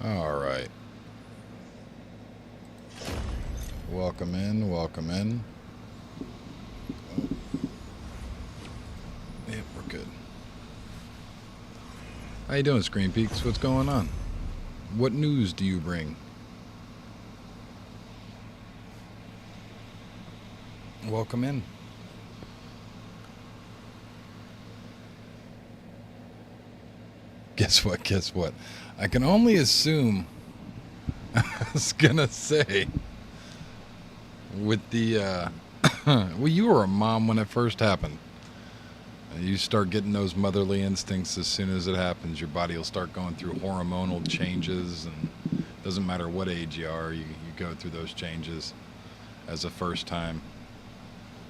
All right. Welcome in. Welcome in. Yep, we're good. How you doing, Screen Peaks? What's going on? What news do you bring? Welcome in. Guess what? Guess what? I can only assume. I was gonna say with the. Well, you were a mom when it first happened. You start getting those motherly instincts as soon as it happens. Your body will start going through hormonal changes, and it doesn't matter what age you are, you go through those changes as a first time.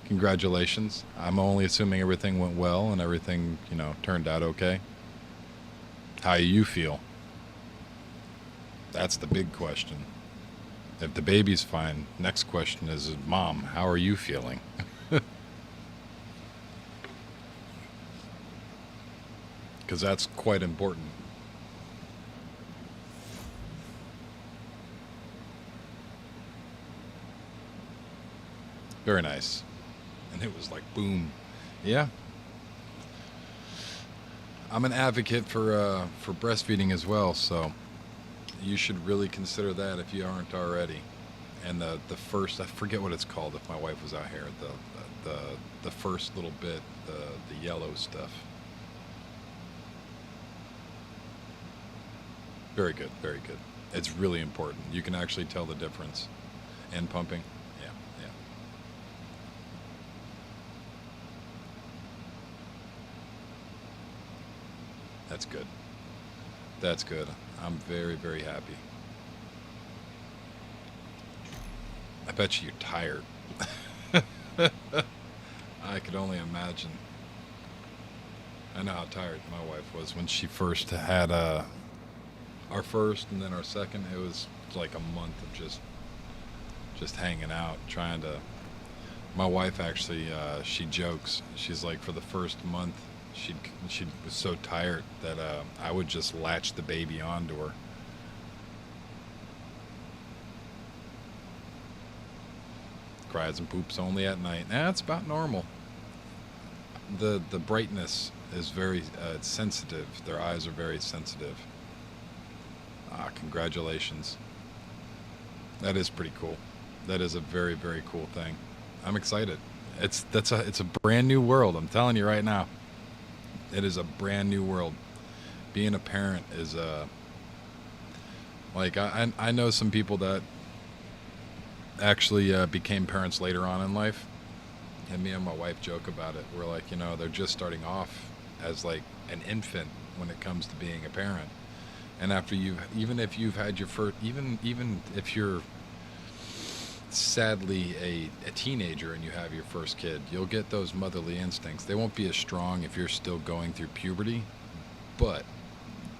Congratulations. I'm only assuming everything went well and everything, turned out okay. How you feel? That's the big question. If the baby's fine, next question is, Mom, how are you feeling? Because that's quite important. Very nice. And it was like, boom. Yeah. I'm an advocate for breastfeeding as well, so you should really consider that if you aren't already. And the first, I forget what it's called if my wife was out here, the first little bit, the yellow stuff. Very good, very good. It's really important. You can actually tell the difference. And pumping. Yeah, yeah. That's good. That's good. I'm very, very happy. I bet you you're tired. I could only imagine. I know how tired my wife was when she first had our first and then our second. It was like a month of just hanging out, trying to. My wife actually, she jokes. She's like, for the first month, she was so tired that I would just latch the baby onto her. Cries and poops only at night. Nah, it's about normal. The brightness is very it's sensitive. Their eyes are very sensitive. Ah, congratulations. That is pretty cool. That is a very, very cool thing. I'm excited. It's a brand new world. I'm telling you right now. It is a brand new world. Being a parent is like I know some people that actually became parents later on in life, and me and my wife joke about it. We're like, they're just starting off as like an infant when it comes to being a parent. And after even if you've had your first, even if you're sadly a teenager and you have your first kid, you'll get those motherly instincts. They won't be as strong if you're still going through puberty, but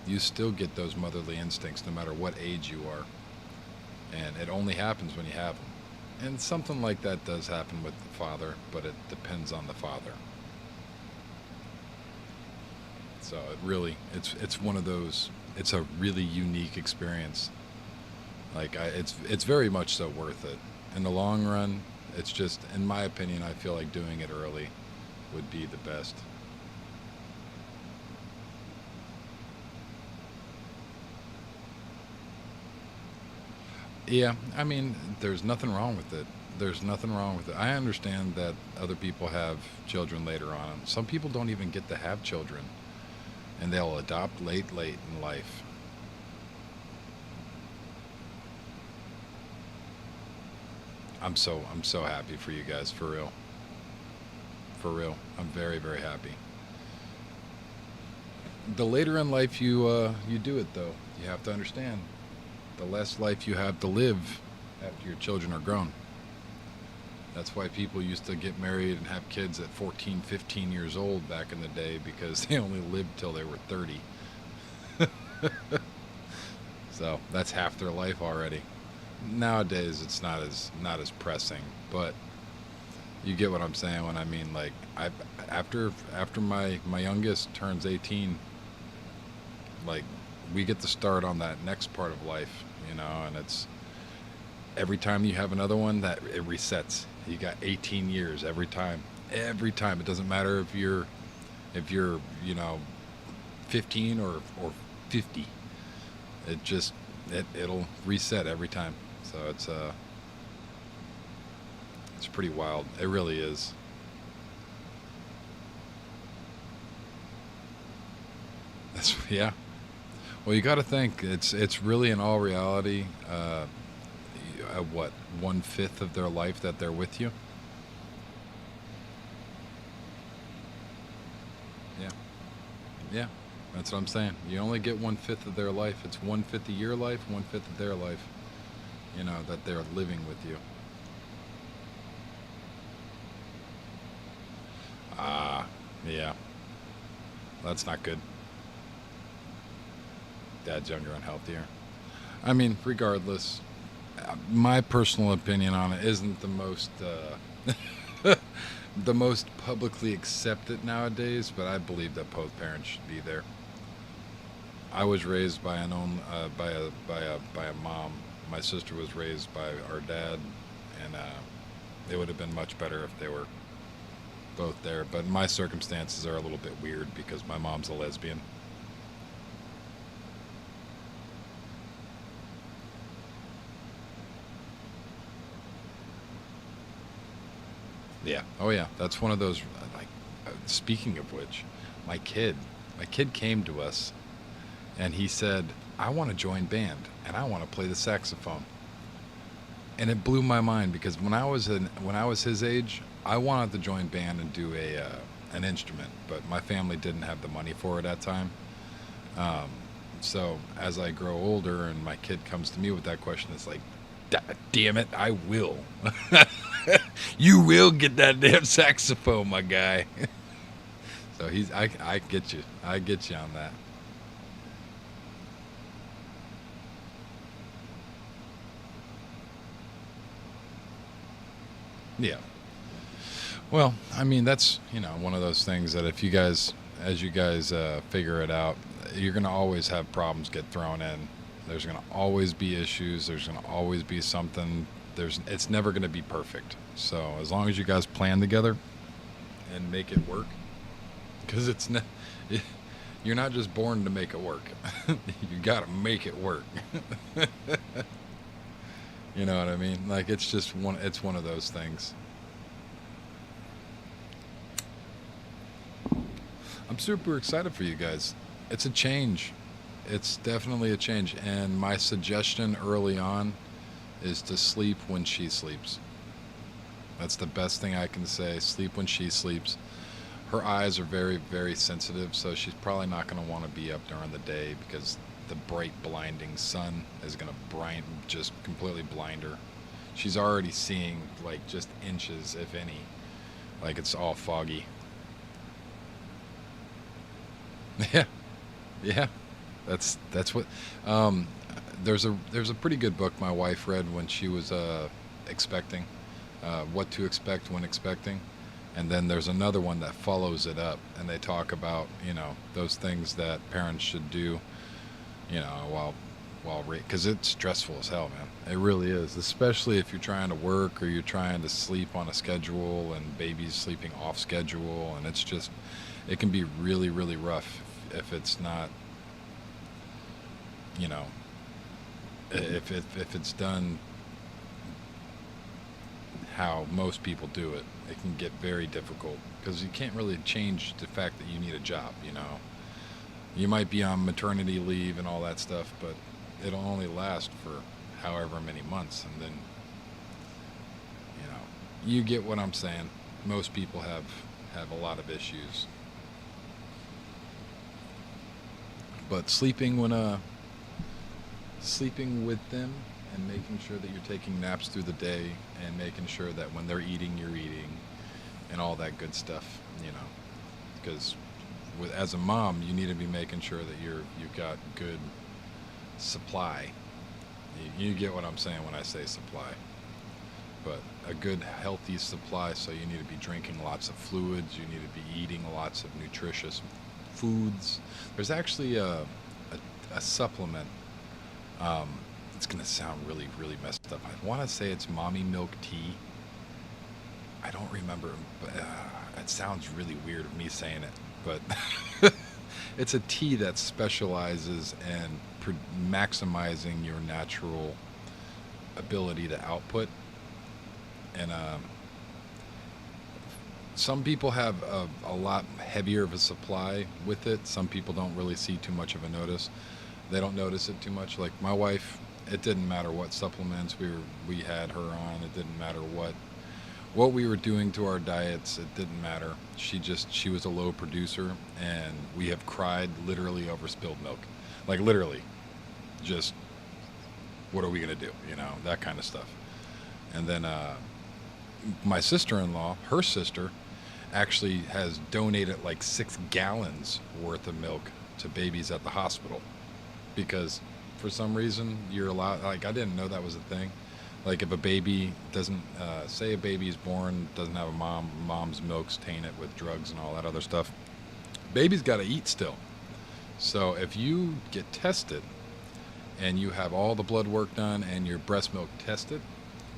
you still get those motherly instincts no matter what age you are. And it only happens when you have them. And something like that does happen with the father, but it depends on the father. So it's one of those. It's a really unique experience. Like it's very much so worth it. In the long run, it's just, in my opinion, I feel like doing it early would be the best. Yeah, I mean, there's nothing wrong with it. There's nothing wrong with it. I understand that other people have children later on. Some people don't even get to have children, and they'll adopt late in life. I'm so happy for you guys, for real. For real. I'm very, very happy. The later in life you do it though, you have to understand. The less life you have to live after your children are grown. That's why people used to get married and have kids at 14, 15 years old back in the day, because they only lived till they were 30. So that's half their life already. Nowadays it's not as pressing, but you get what I'm saying when I mean, like, I after my youngest turns 18, like we get to start on that next part of life, you know, and it's every time you have another one that it resets. You got 18 years every time. Every time. It doesn't matter if you're, you know, 15 or 50. It just it'll reset every time. So it's pretty wild. It really is. That's yeah. Well, you got to think it's really in all reality, what 1/5 of their life that they're with you. Yeah, yeah. That's what I'm saying. You only get 1/5 of their life. It's 1/5 of your life, 1/5 of their life. You know that they're living with you. Ah, yeah. That's not good. Dad's younger and healthier. I mean, regardless, my personal opinion on it isn't the most publicly accepted nowadays, but I believe that both parents should be there. I was raised by an own by a mom. My sister was raised by our dad, and it would have been much better if they were both there. But my circumstances are a little bit weird because my mom's a lesbian. Yeah. Oh yeah. That's one of those. Like, speaking of which, my kid, my kid came to us and he said, "I want to join band and I want to play the saxophone." And it blew my mind because when I was his age, I wanted to join band and do a an instrument, but my family didn't have the money for it at that time. Um, so as I grow older and my kid comes to me with that question, it's like, Damn it, I will. You will get that damn saxophone, my guy." So I get you. I get you on that. Yeah. Well, I mean, that's, you know, one of those things that if you guys, as you guys figure it out, you're going to always have problems get thrown in. There's going to always be issues. There's going to always be something. It's never going to be perfect. So as long as you guys plan together and make it work, because you're not just born to make it work. You got to make it work. You know what I mean? Like it's just one. It's one of those things. I'm super excited for you guys. It's a change. It's definitely a change. And my suggestion early on is to sleep when she sleeps. That's the best thing I can say. Sleep when she sleeps. Her eyes are very, very sensitive, so she's probably not going to want to be up during the day because the bright, blinding sun is going to just completely blind her. She's already seeing like just inches, if any. Like it's all foggy. Yeah, yeah. That's what. Um, there's a pretty good book my wife read when she was expecting, what to expect when expecting, and then there's another one that follows it up, and they talk about, you know, those things that parents should do, you know, while because it's stressful as hell, man. It really is, especially if you're trying to work or you're trying to sleep on a schedule and baby's sleeping off schedule, and it's just it can be really, really rough if it's not, you know, if it's done how most people do it. It can get very difficult because you can't really change the fact that you need a job. You know, you might be on maternity leave and all that stuff, but it'll only last for however many months, and then, you know, you get what I'm saying. Most people have a lot of issues, but sleeping with them and making sure that you're taking naps through the day and making sure that when they're eating, you're eating, and all that good stuff, you know, because as a mom, you need to be making sure that you've got good supply. You get what I'm saying when I say supply, but a good healthy supply. So you need to be drinking lots of fluids. You need to be eating lots of nutritious foods. There's actually a supplement. Um, it's gonna sound really, really messed up. I want to say it's mommy milk tea. I don't remember, but it sounds really weird of me saying it. But it's a tea that specializes in maximizing your natural ability to output. And some people have a lot heavier of a supply with it. Some people don't really see too much of a notice. They don't notice it too much. Like my wife, it didn't matter what supplements we had her on. It didn't matter what we were doing to our diets. It didn't matter. She was a low producer, and we have cried literally over spilled milk. Like literally, just what are we gonna do? You know, that kind of stuff. And then my sister-in-law, her sister, actually has donated like 6 gallons worth of milk to babies at the hospital because for some reason you're allowed. Like I didn't know that was a thing. Like if a baby doesn't, say a baby is born, doesn't have a mom's milk's tainted with drugs and all that other stuff, baby's got to eat still. So if you get tested and you have all the blood work done and your breast milk tested,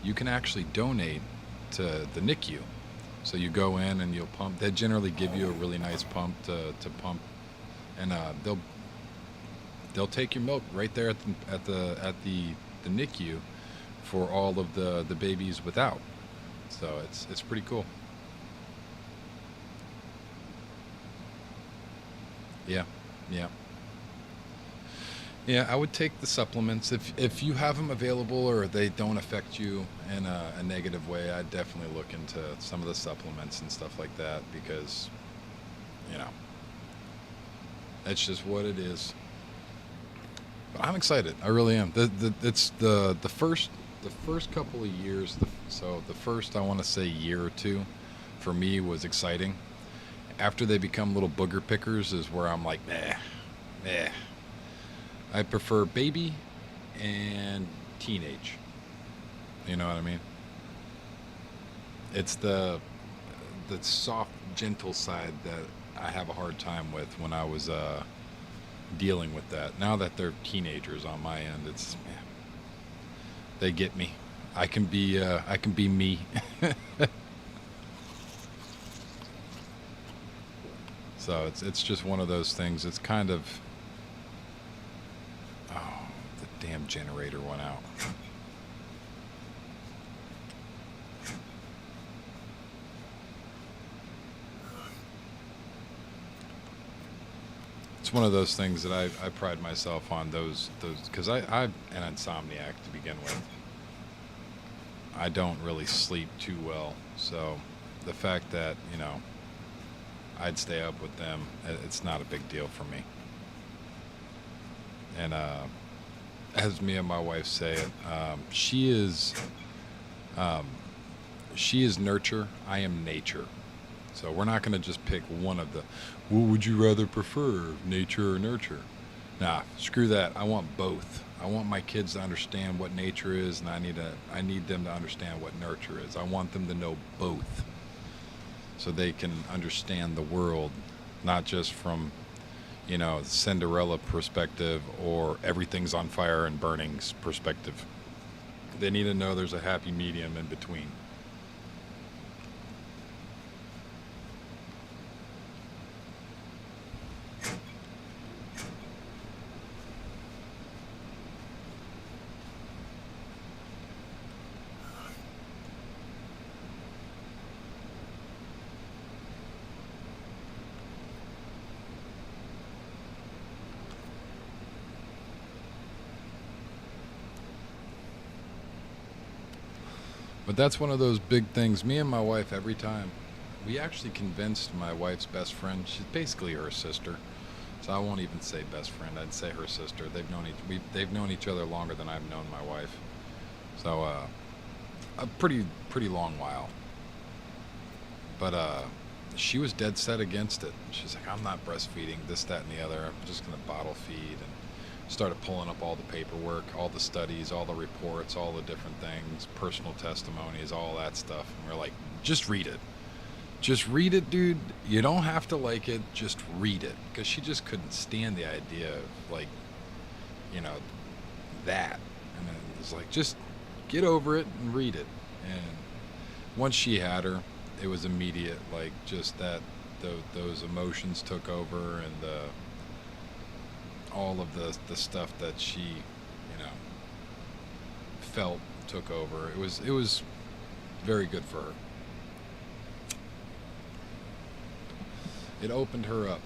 you can actually donate to the NICU. So you go in and you'll pump. They generally give you a really nice pump to pump, and they'll take your milk right there at the NICU for all of the babies without. So it's pretty cool. Yeah, yeah. Yeah, I would take the supplements if you have them available or they don't affect you in a negative way. I'd definitely look into some of the supplements and stuff like that because, you know, that's just what it is. But I'm excited. I really am. It's the first couple of years. So the first I want to say year or two, for me was exciting. After they become little booger pickers is where I'm like, nah. I prefer baby and teenage. You know what I mean? It's the soft, gentle side that I have a hard time with when I was dealing with that. Now that they're teenagers on my end, it's they get me. I can be me. So it's just one of those things. It's kind of, oh, the damn generator went out. It's one of those things that I pride myself on those because I'm an insomniac to begin with. I don't really sleep too well, so the fact that I'd stay up with them, it's not a big deal for me. And as me and my wife say it, um, she is nurture, I am nature. So we're not going to just pick one of the. What would you rather prefer, nature or nurture? Nah, screw that. I want both. I want my kids to understand what nature is, and I need them to understand what nurture is. I want them to know both, so they can understand the world, not just from, Cinderella perspective or everything's on fire and burning's perspective. They need to know there's a happy medium in between. But that's one of those big things. Me and my wife, every time, we actually convinced my wife's best friend. She's basically her sister, so I won't even say best friend. I'd say her sister. They've known each other longer than I've known my wife, so a pretty long while. But she was dead set against it. She's like, I'm not breastfeeding this, that, and the other. I'm just gonna bottle feed. And started pulling up all the paperwork, all the studies, all the reports, all the different things, personal testimonies, all that stuff. And we're like, just read it. Just read it, dude. You don't have to like it. Just read it. Because she just couldn't stand the idea of, like, you know, that. And it was like, just get over it and read it. And once she had her, it was immediate. Like, just that those emotions took over, and all of the stuff that she, felt took over. It was very good for her. It opened her up.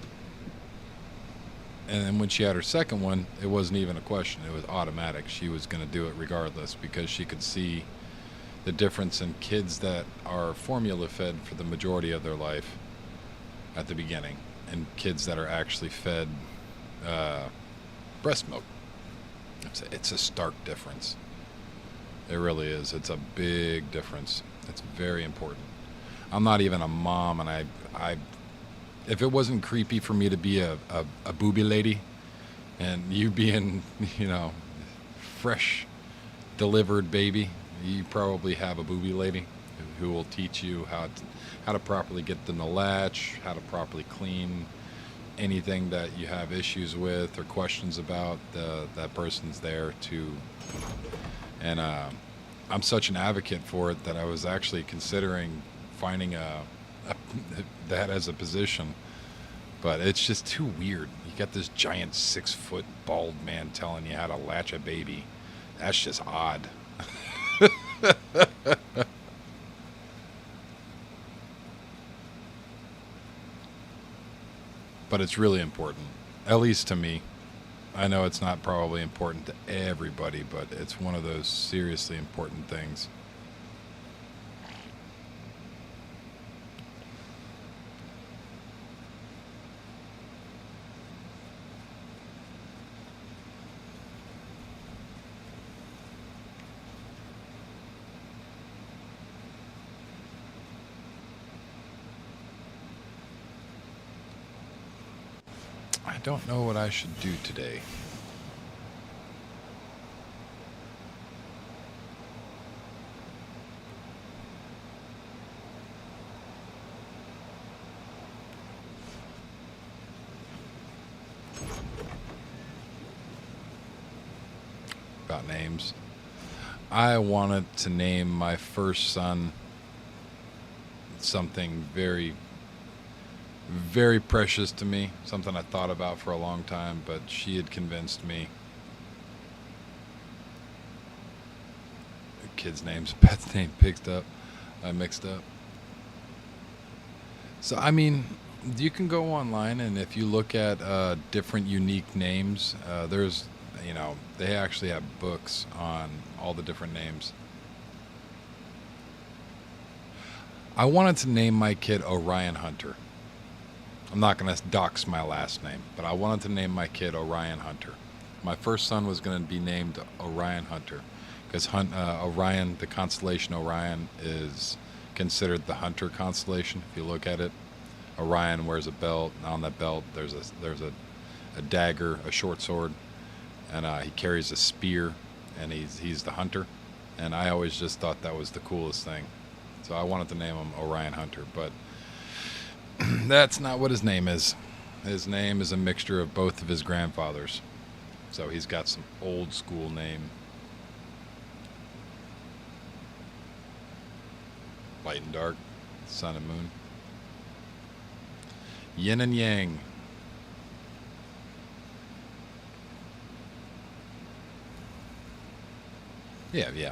And then when she had her second one, it wasn't even a question. It was automatic. She was going to do it regardless, because she could see the difference in kids that are formula fed for the majority of their life at the beginning, and kids that are actually fed breast milk. It's a stark difference. It really is. It's a big difference. It's very important. I'm not even a mom, and I if it wasn't creepy for me to be a booby lady, and you being, fresh delivered baby, you probably have a booby lady who will teach you how to properly get them to latch, how to properly clean anything that you have issues with or questions about. That person's there to. And I'm such an advocate for it that I was actually considering finding that as a position, but it's just too weird. You got this giant 6-foot bald man telling you how to latch a baby. That's just odd. But it's really important, at least to me. I know it's not probably important to everybody, but it's one of those seriously important things. I don't know what I should do today. About names. I wanted to name my first son something very, very precious to me, something I thought about for a long time, but she had convinced me. The kid's name's pet's name mixed up. So, I mean, you can go online, and if you look at different unique names, they actually have books on all the different names. I wanted to name my kid Orion Hunter. I'm not going to dox my last name, but I wanted to name my kid Orion Hunter. My first son was going to be named Orion Hunter, because Orion, the constellation Orion, is considered the hunter constellation. If you look at it, Orion wears a belt, and on that belt there's a dagger, a short sword, and he carries a spear, and he's the hunter. And I always just thought that was the coolest thing, so I wanted to name him Orion Hunter. But that's not what his name is. His name is a mixture of both of his grandfathers, so he's got some old school name. Light and dark, sun and moon, yin and yang. Yeah.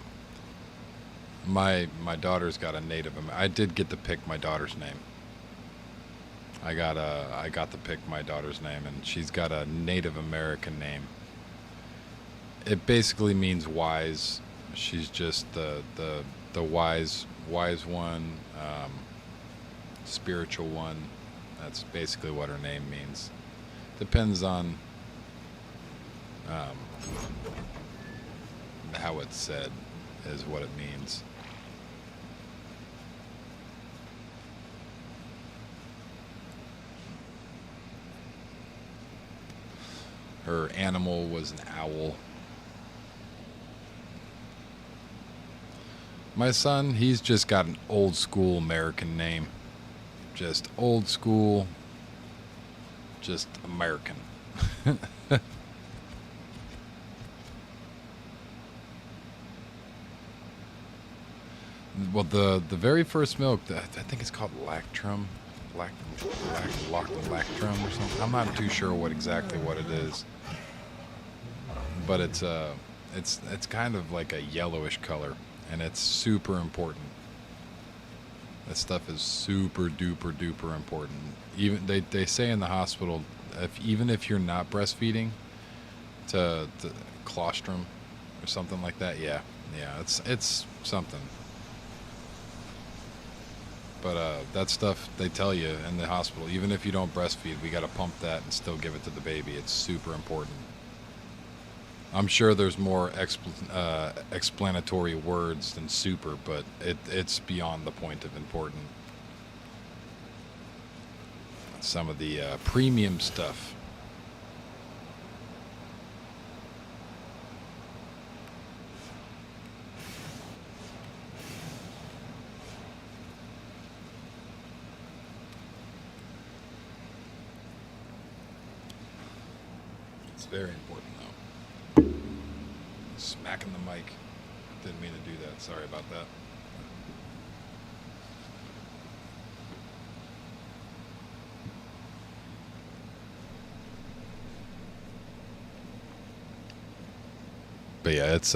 My daughter's got a Native I did get to pick my daughter's name. I got to pick my daughter's name, and she's got a Native American name. It basically means wise. She's just the wise one, spiritual one. That's basically what her name means. Depends on how it's said, is what it means. Her animal was an owl. My son, he's just got an old school American name. Just old school, just American. Well, the very first milk, I think it's called Lactrum, Lactrum or something. I'm not too sure exactly what it is, but it's kind of like a yellowish color, and it's super important. That stuff is super duper duper important. Even they say in the hospital, even if you're not breastfeeding, to colostrum or something like that. Yeah, yeah, it's something. But that stuff they tell you in the hospital, even if you don't breastfeed, we got to pump that and still give it to the baby. It's super important. I'm sure there's more explanatory words than super, but it's beyond the point of important. Some of the premium stuff. It's very important, though. Smacking the mic. Didn't mean to do that. Sorry about that. But yeah, it's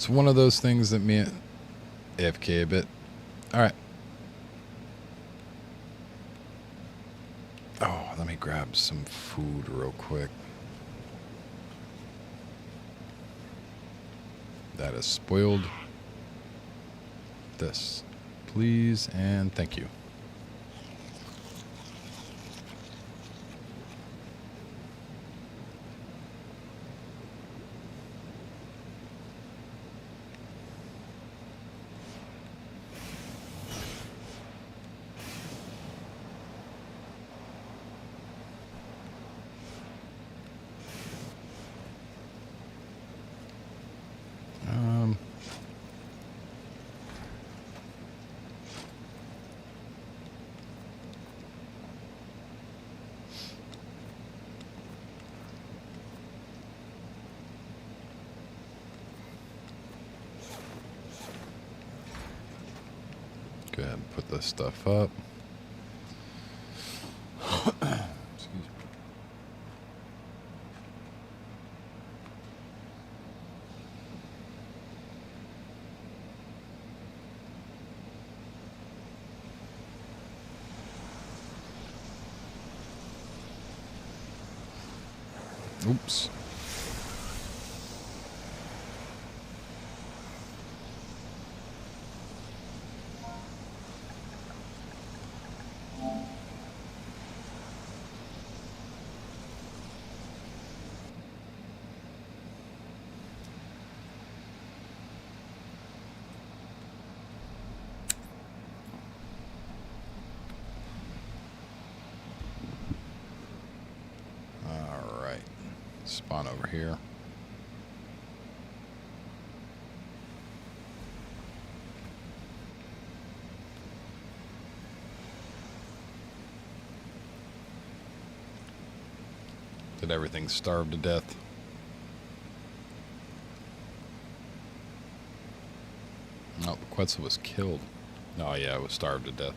one of those things that me AFK a bit. All right. Oh, let me grab some food real quick. That is spoiled. This, please, and thank you. Go ahead and put this stuff up. Excuse me. Oops. All right. Spawn over here. Did everything starve to death? No, Quetzal was killed. Oh yeah, it was starved to death.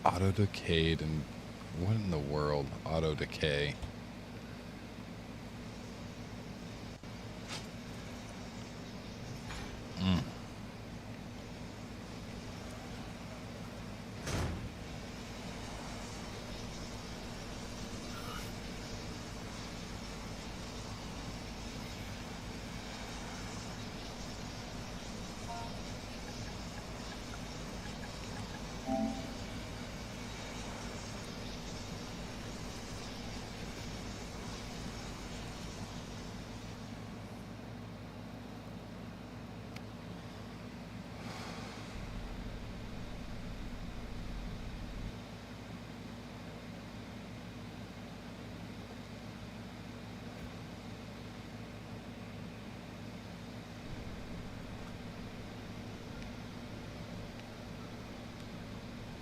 Auto decayed, and what in the world? Auto decay.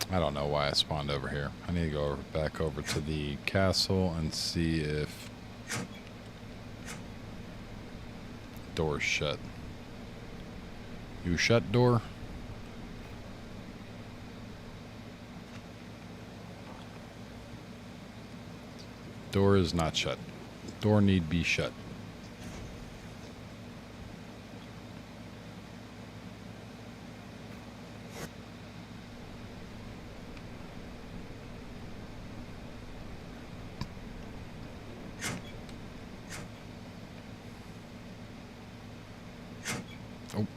I don't know why I spawned over here. I need to go back over to the castle and see if door's shut. You shut, door? Door is not shut. Door need be shut. Oh.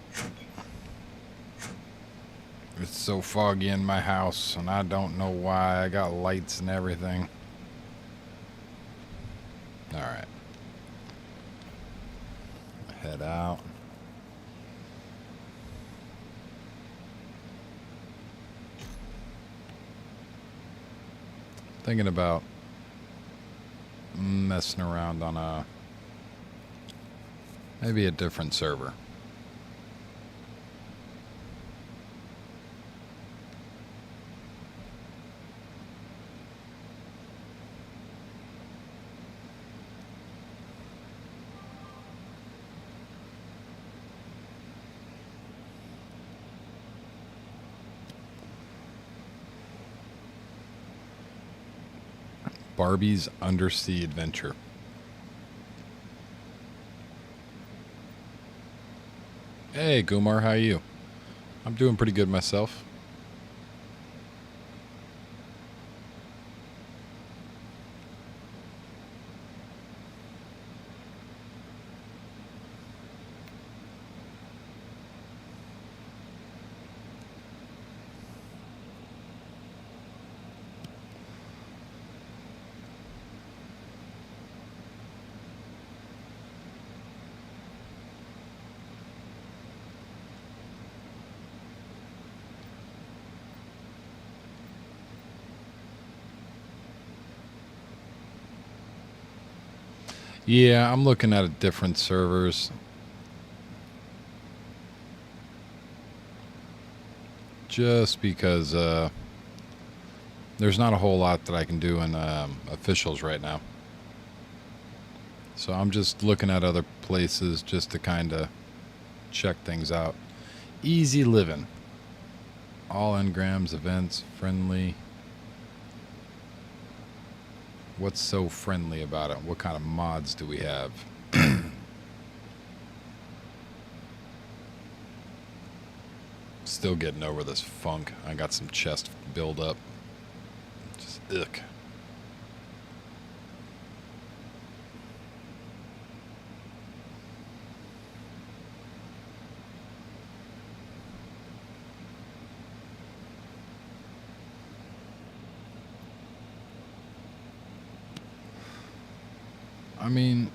It's so foggy in my house, and I don't know why. I got lights and everything. Alright. Head out. Thinking about messing around on maybe a different server. Barbie's Undersea Adventure. Hey, Gumar, how are you? I'm doing pretty good myself. Yeah, I'm looking at different servers. Just because there's not a whole lot that I can do in officials right now. So I'm just looking at other places just to kind of check things out. Easy living. All engrams, events, friendly. What's so friendly about it? What kind of mods do we have? Still getting over this funk. I got some chest build up. Just ick. I mean,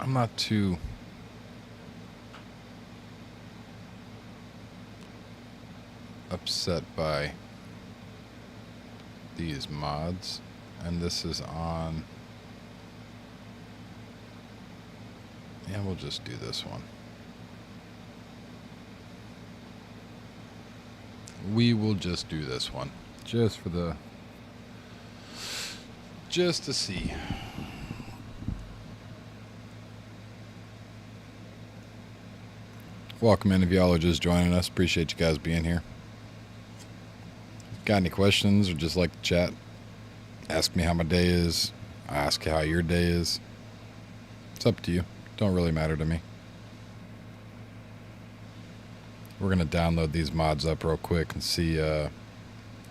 I'm not too upset by these mods, and this is on, yeah, we'll just do this one. We will just do this one. Just to see. Welcome in if y'all are just joining us. Appreciate you guys being here. Got any questions or just like to chat? Ask me how my day is. Ask how your day is. It's up to you. Don't really matter to me. We're going to download these mods up real quick and see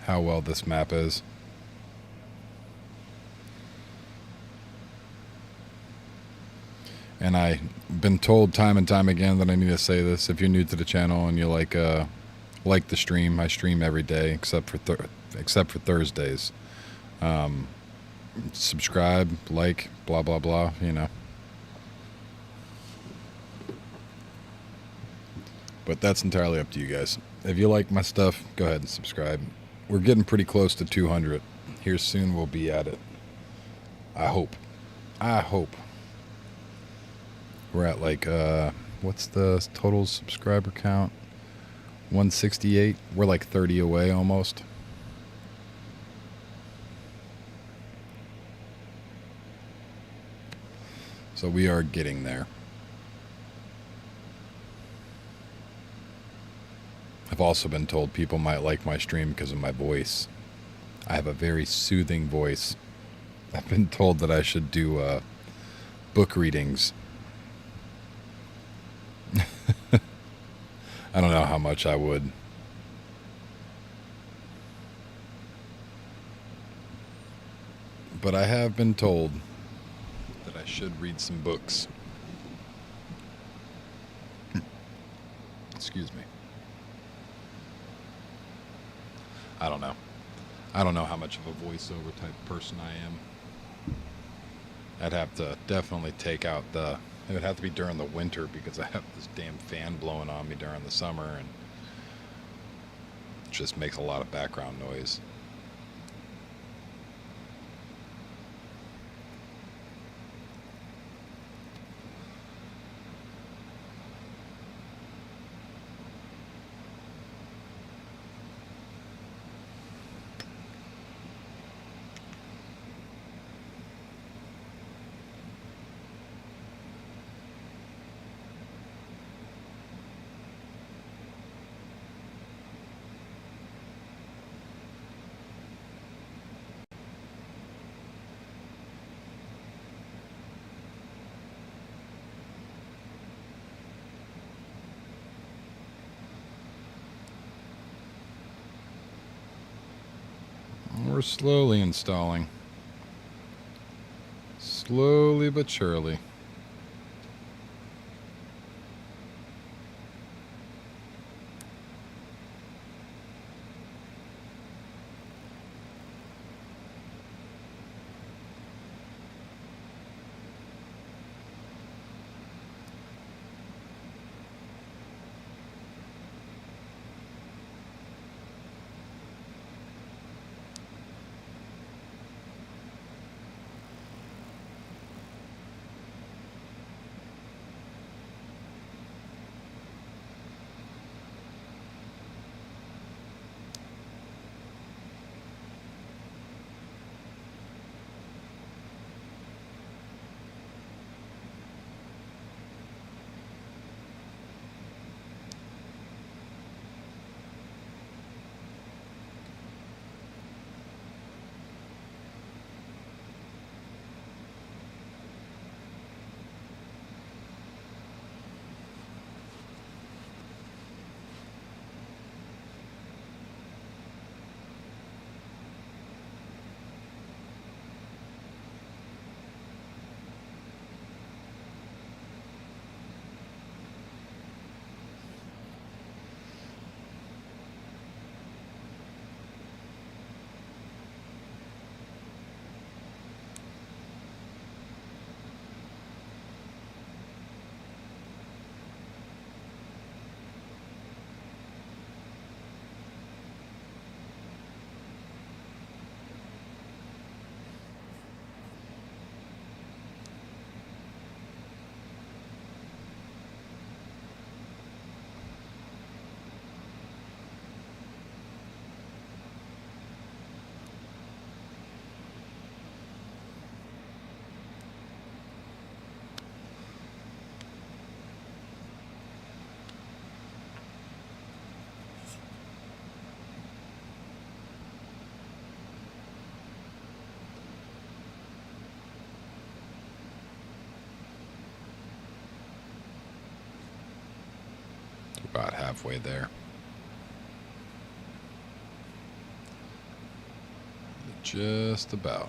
how well this map is. And I've been told time and time again that I need to say this. If you're new to the channel and you like the stream, I stream every day except for Thursdays. Subscribe, like, blah blah blah. You know. But that's entirely up to you guys. If you like my stuff, go ahead and subscribe. We're getting pretty close to 200. Here soon we'll be at it. I hope. We're at like What's the total subscriber count? 168. We're like 30 away almost. So we are getting there. I've also been told people might like my stream because of my voice. I have a very soothing voice. I've been told that I should do book readings. I don't know how much I would. But I have been told that I should read some books. Excuse me. I don't know. I don't know how much of a voiceover type person I am. I'd have to definitely take out the... It would have to be during the winter because I have this damn fan blowing on me during the summer and it just makes a lot of background noise. We're slowly installing. Slowly but surely. About halfway there. Just about.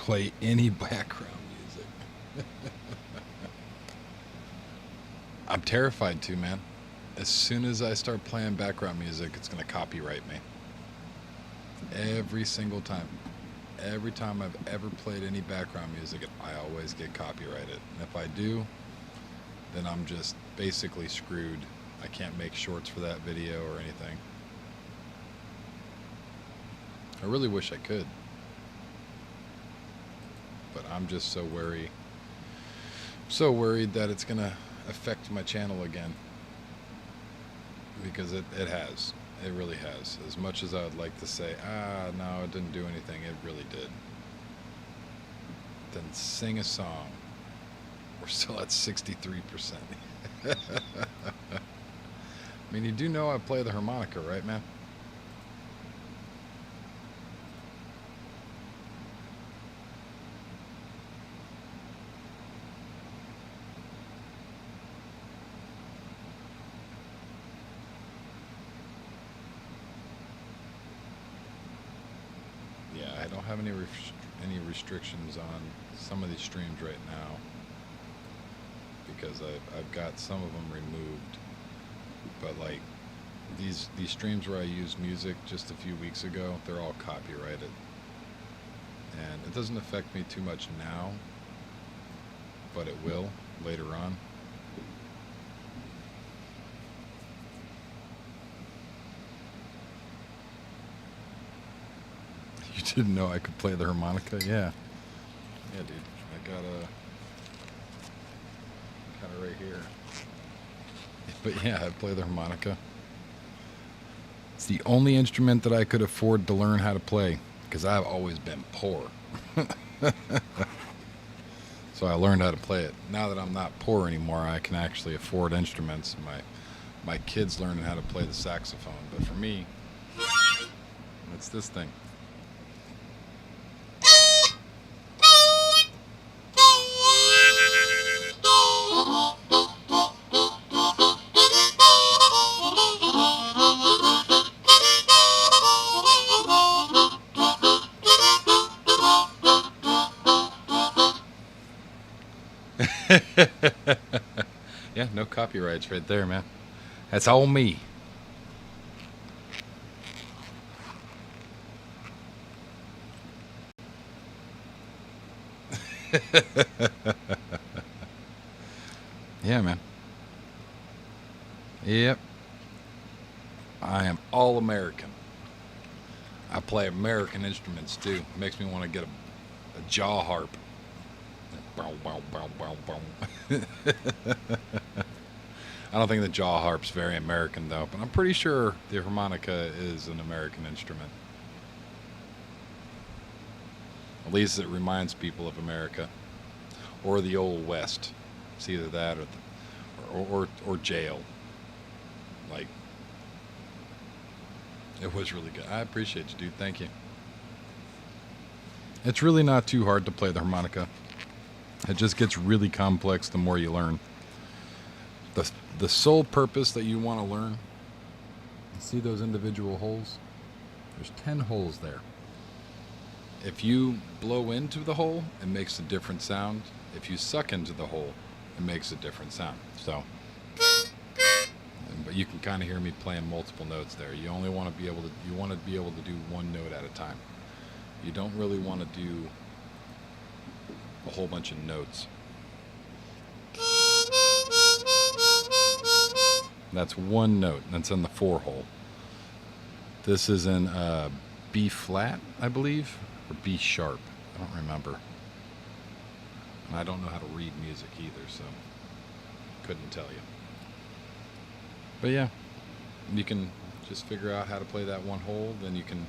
play any background music. I'm terrified too, man. As soon as I start playing background music, it's going to copyright me. Every single time. Every time I've ever played any background music, I always get copyrighted. And if I do, then I'm just basically screwed. I can't make shorts for that video or anything. I really wish I could. But I'm just so worried that it's going to affect my channel again. Because it has. It really has. As much as I would like to say, no, it didn't do anything, it really did. Then sing a song. We're still at 63%. I mean, you do know I play the harmonica, right, man? I don't have any restrictions on some of these streams right now because I've got some of them removed. But like these streams where I used music just a few weeks ago, they're all copyrighted, and it doesn't affect me too much now, but it will later on. You didn't know I could play the harmonica? Yeah. Yeah, dude. I got it right here. But yeah, I play the harmonica. It's the only instrument that I could afford to learn how to play because I've always been poor. So I learned how to play it. Now that I'm not poor anymore, I can actually afford instruments. My kids learning how to play the saxophone. But for me, it's this thing. Yeah, no copyrights right there, man. That's all me. Yeah, man. Yep. I am all American. I play American instruments too. It makes me want to get a jaw harp. Bow, bow, bow, bow, bow. I don't think the jaw harp's very American though, but I'm pretty sure the harmonica is an American instrument. At least it reminds people of America or the old West. It's either that or jail. Like, it was really good. I appreciate you, dude. Thank you. It's really not too hard to play the harmonica. It just gets really complex the more you learn. The sole purpose that you want to learn, you see those individual holes? There's 10 holes there. If you blow into the hole, it makes a different sound. If you suck into the hole, it makes a different sound. So, but you can kind of hear me playing multiple notes there. You only want to be able to, you want to be able to do one note at a time. You don't really want to do a whole bunch of notes. That's one note. That's in the 4 hole. This is in B flat, I believe, or B sharp. I don't remember. And I don't know how to read music either, so couldn't tell you. But yeah, you can just figure out how to play that one hole, then you can,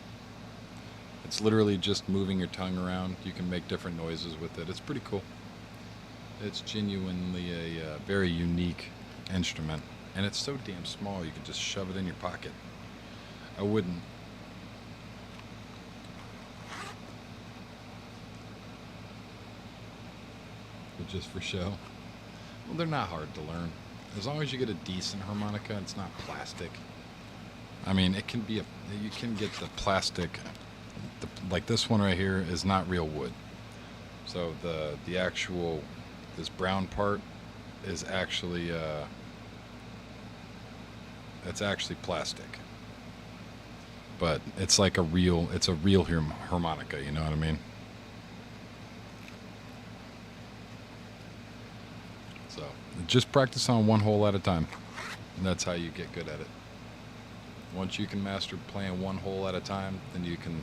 it's literally just moving your tongue around. You can make different noises with it. It's pretty cool. It's genuinely a very unique instrument. And it's so damn small, you can just shove it in your pocket. I wouldn't. But just for show. Well, they're not hard to learn. As long as you get a decent harmonica, it's not plastic. I mean, it can be you can get the plastic, like this one right here is not real wood. So the actual, this brown part is actually it's actually plastic, but it's like it's a real harmonica. You know what I mean? So just practice on one hole at a time, and that's how you get good at it. Once you can master playing one hole at a time, then you can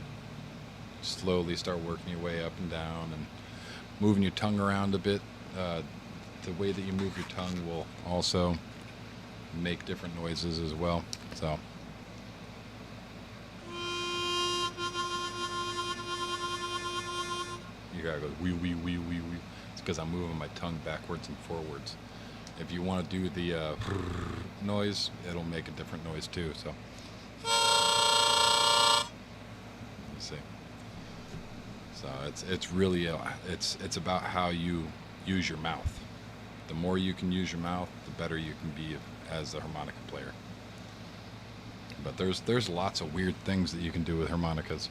slowly start working your way up and down and moving your tongue around a bit. The way that you move your tongue will also make different noises as well. So you gotta go wee wee wee wee wee. It's because I'm moving my tongue backwards and forwards. If you want to do the noise, it'll make a different noise too. So you see. So it's really it's about how you use your mouth. The more you can use your mouth, the better you can be as a harmonica player. But there's lots of weird things that you can do with harmonicas.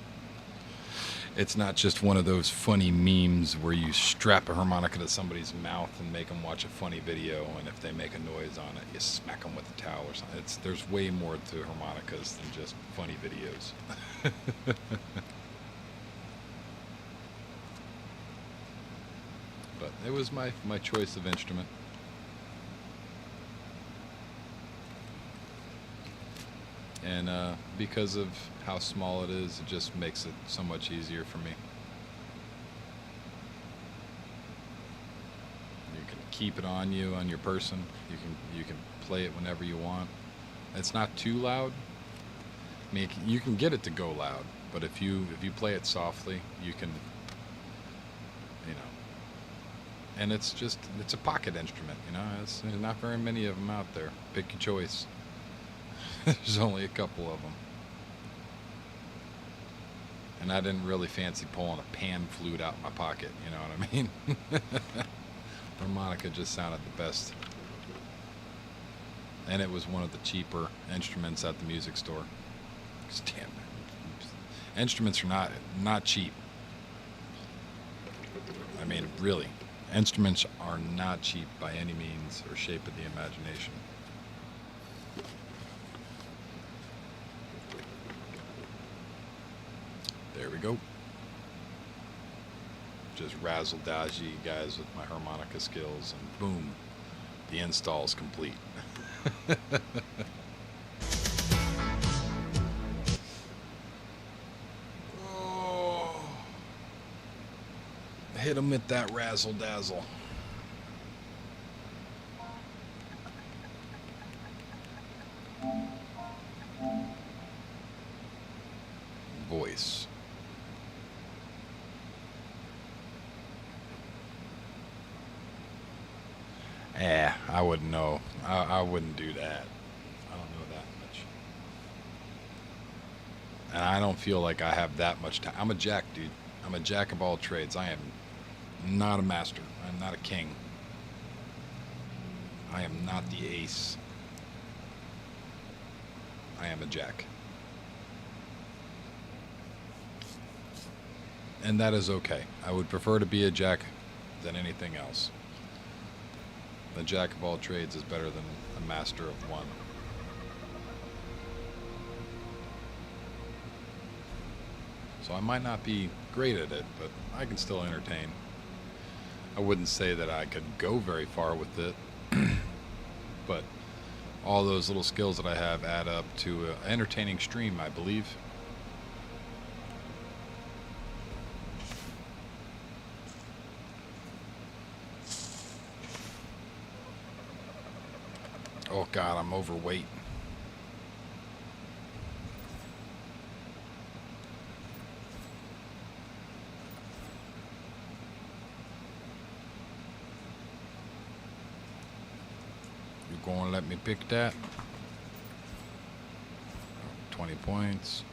It's not just one of those funny memes where you strap a harmonica to somebody's mouth and make them watch a funny video, and if they make a noise on it, you smack them with a towel or something. There's way more to harmonicas than just funny videos. But it was my choice of instrument. And because of how small it is, it just makes it so much easier for me. You can keep it on you, on your person. You can play it whenever you want. It's not too loud. I mean, you can get it to go loud, but if you play it softly, you can, you know. And it's a pocket instrument, you know. There's not very many of them out there. Pick your choice. There's only a couple of them. And I didn't really fancy pulling a pan flute out of my pocket, you know what I mean? Harmonica just sounded the best. And it was one of the cheaper instruments at the music store. 'Cause damn, instruments are not cheap. I mean, really. Instruments are not cheap by any means or shape of the imagination. There we go. Just razzle-dazzle you guys with my harmonica skills, and boom, the install's complete. Oh, hit him with that razzle-dazzle. Voice. I wouldn't know. I wouldn't do that. I don't know that much. And I don't feel like I have that much time. I'm a jack, dude. I'm a jack of all trades. I am not a master. I'm not a king. I am not the ace. I am a jack. And that is okay. I would prefer to be a jack than anything else. The jack of all trades is better than a master of one. So I might not be great at it, but I can still entertain. I wouldn't say that I could go very far with it, but all those little skills that I have add up to an entertaining stream, I believe. Oh God, I'm overweight. You gonna let me pick that? 20 points.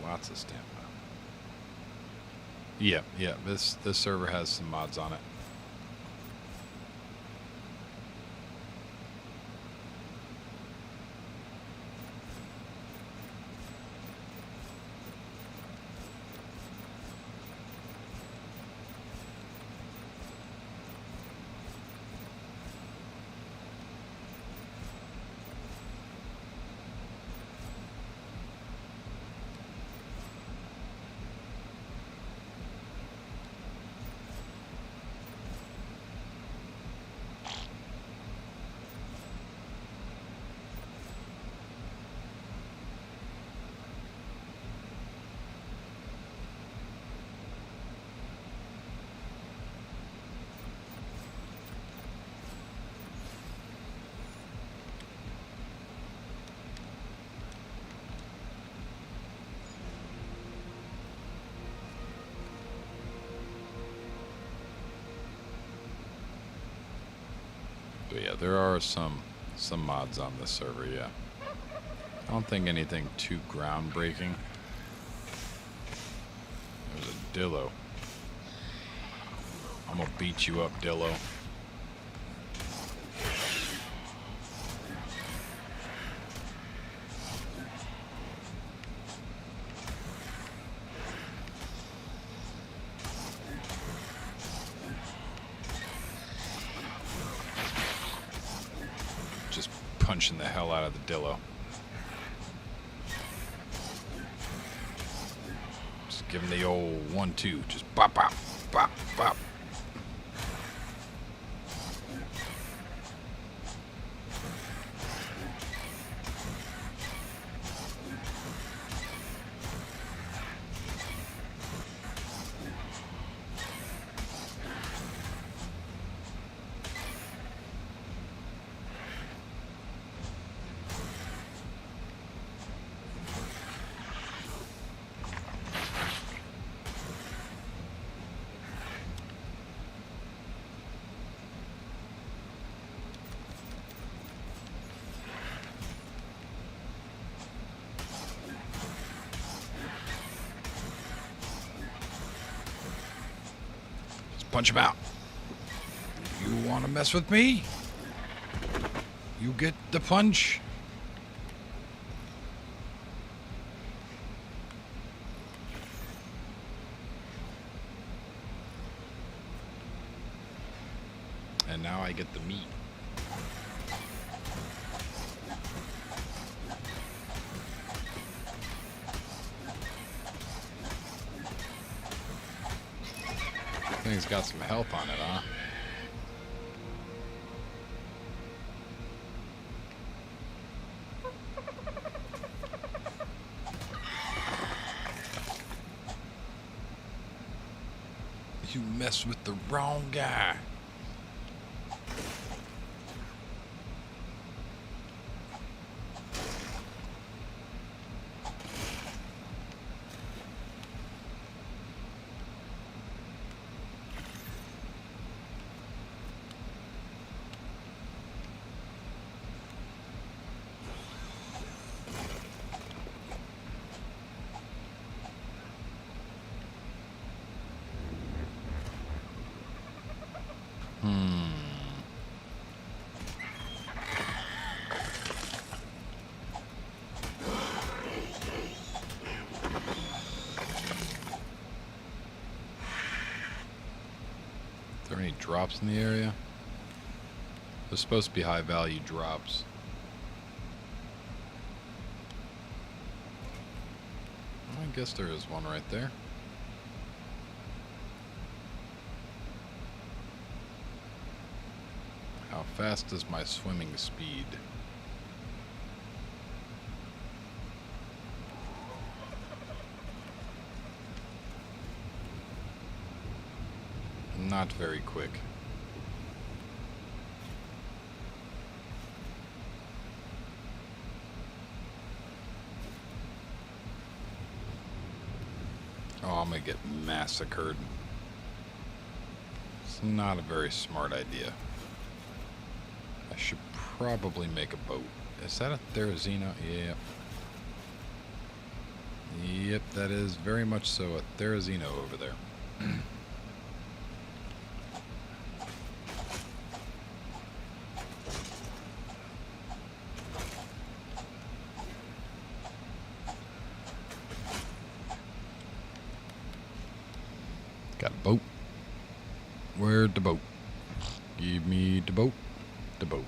Lots of stamina. Yeah, this server has some mods on it. There are some mods on this server, yeah. I don't think anything too groundbreaking. There's a Dillo. I'm gonna beat you up, Dillo. Just punching the hell out of the Dillo. Just give him the old 1-2. Just bop, bop, bop, bop. Punch him out. You want to mess with me? You get the punch. And now I get the meat. Thing's got some health on it, huh? You mess with the wrong guy. Are there any drops in the area? There's supposed to be high value drops. I guess there is one right there. How fast is my swimming speed? Not very quick. Oh, I'm gonna get massacred. It's not a very smart idea. I should probably make a boat. Is that a Therizino? Yep. Yep, that is very much so a Therizino over there. Got a boat. Where'd the boat? Give me the boat. The boat.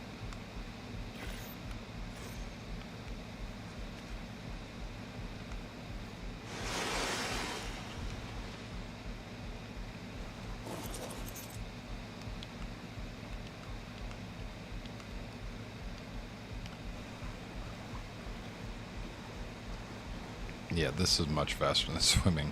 Yeah, this is much faster than swimming.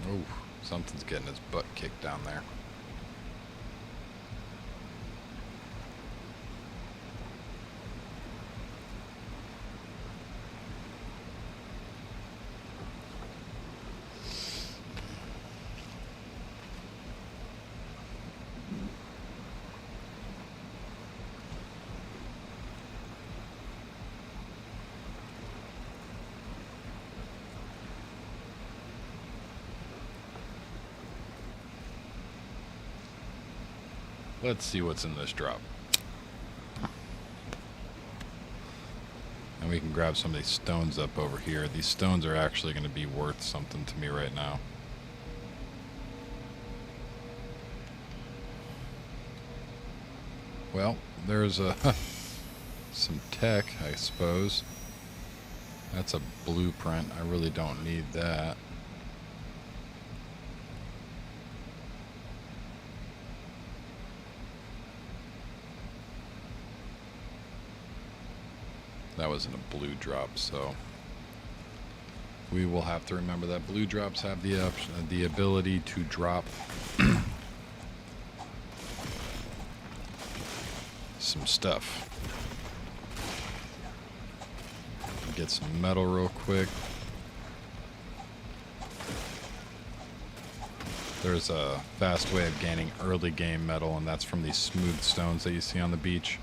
Oh, something's getting his butt kicked down there. Let's see what's in this drop. And we can grab some of these stones up over here. These stones are actually going to be worth something to me right now. Well, there's some tech, I suppose. That's a blueprint. I really don't need that. That wasn't a blue drop, so we will have to remember that blue drops have the option, the ability to drop some stuff. Get some metal real quick. There's a fast way of gaining early game metal, and that's from these smooth stones that you see on the beach.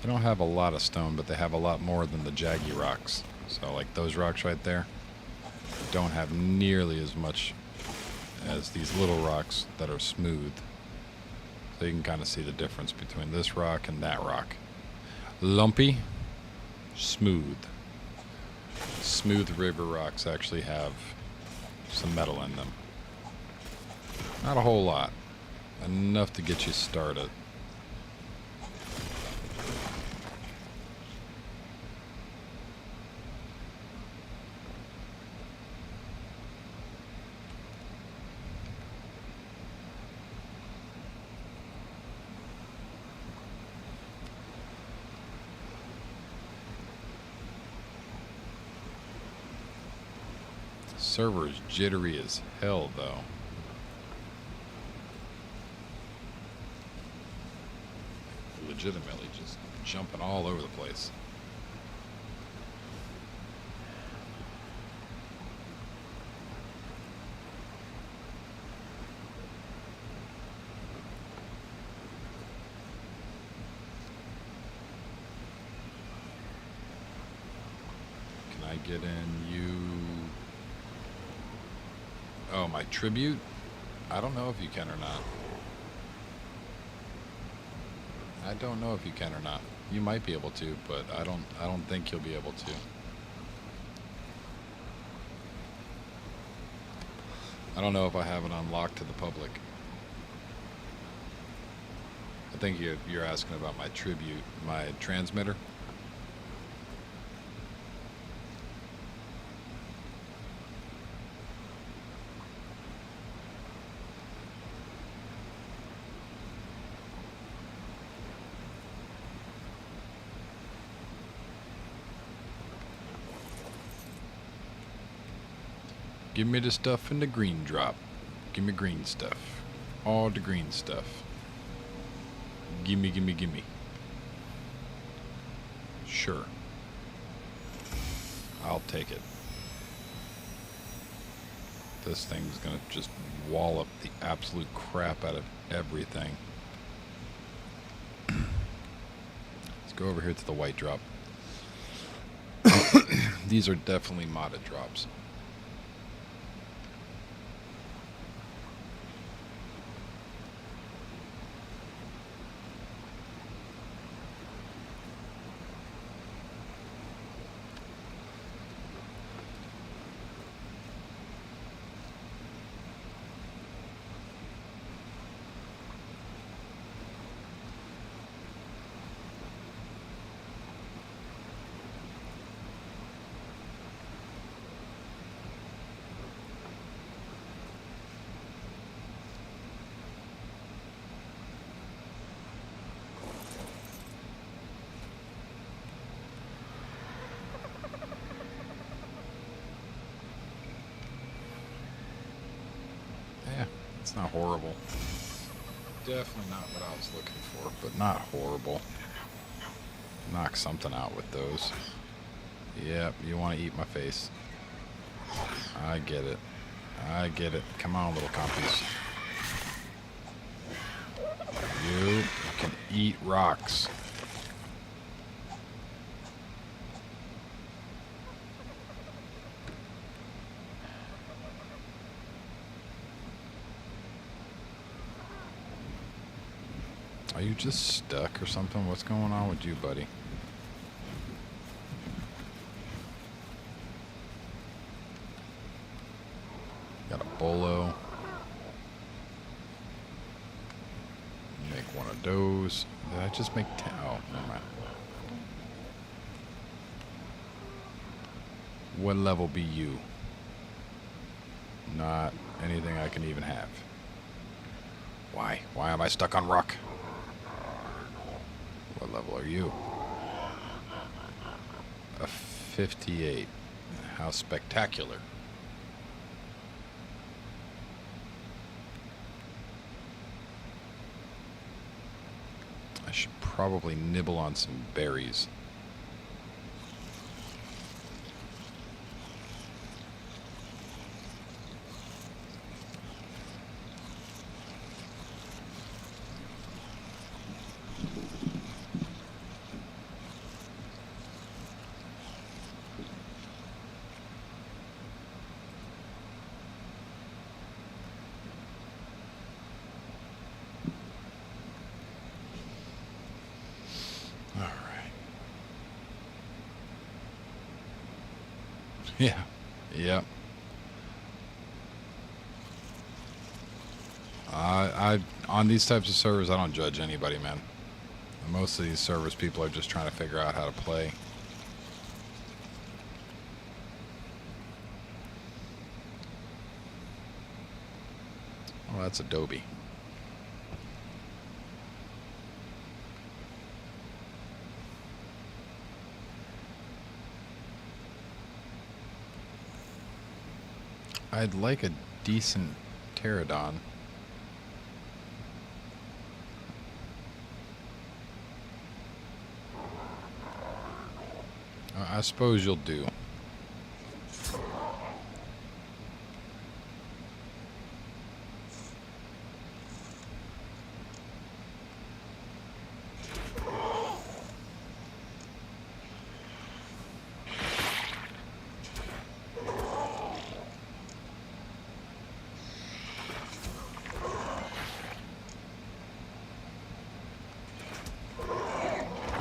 They don't have a lot of stone, but they have a lot more than the jaggy rocks. So like those rocks right there don't have nearly as much as these little rocks that are smooth. So you can kind of see the difference between this rock and that rock. Lumpy, smooth. Smooth river rocks actually have some metal in them. Not a whole lot. Enough to get you started. Server is jittery as hell, though. Legitimately just jumping all over the place. Can I get in you? Oh, my tribute? I don't know if you can or not. I don't know if you can or not. You might be able to, but I don't think you'll be able to. I don't know if I have it unlocked to the public. I think you're asking about my tribute, my transmitter. Give me the stuff in the green drop. Give me green stuff. All the green stuff. Gimme, gimme, gimme. Sure. I'll take it. This thing's gonna just wallop the absolute crap out of everything. Let's go over here to the white drop. These are definitely modded drops. It's not horrible. Definitely not what I was looking for, but not horrible. Knock something out with those. Yep, you want to eat my face. I get it. I get it. Come on, little compies. You can eat rocks. Are you just stuck or something? What's going on with you, buddy? Got a bolo. Make one of those. Did I just make 10? Oh, never mind. What level be you? Not anything I can even have. Why? Why am I stuck on rock? What level are you? A 58. How spectacular. I should probably nibble on some berries. Yeah. Yep. I on these types of servers, I don't judge anybody, man. Most of these servers, people are just trying to figure out how to play. Oh, that's Adobe. I'd like a decent pterodon. I suppose you'll do.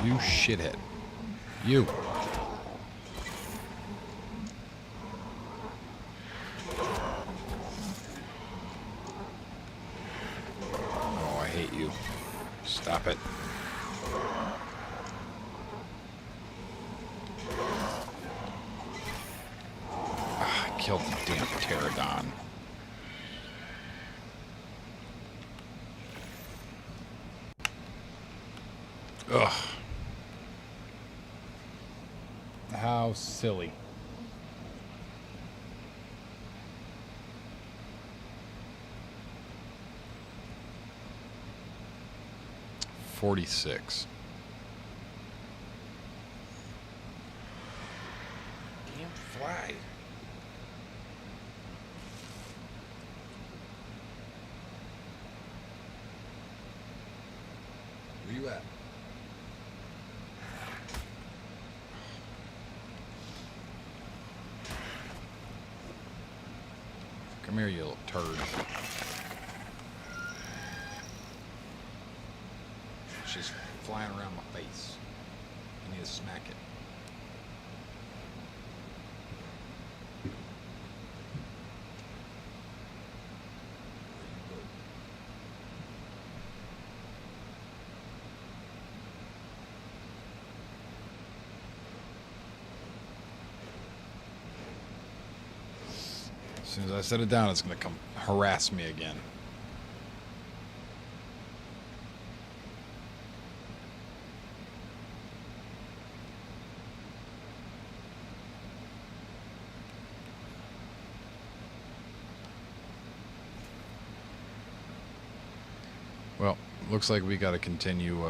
You shithead. You. Oh, I hate you. Stop it. Ah, I killed the damn pterodon. Ugh. How silly. $46. Damn fly. Where you at? Come here, you little turd. She's flying around my face. I need to smack it. As soon as I set it down, it's going to come harass me again. Well, looks like we got to continue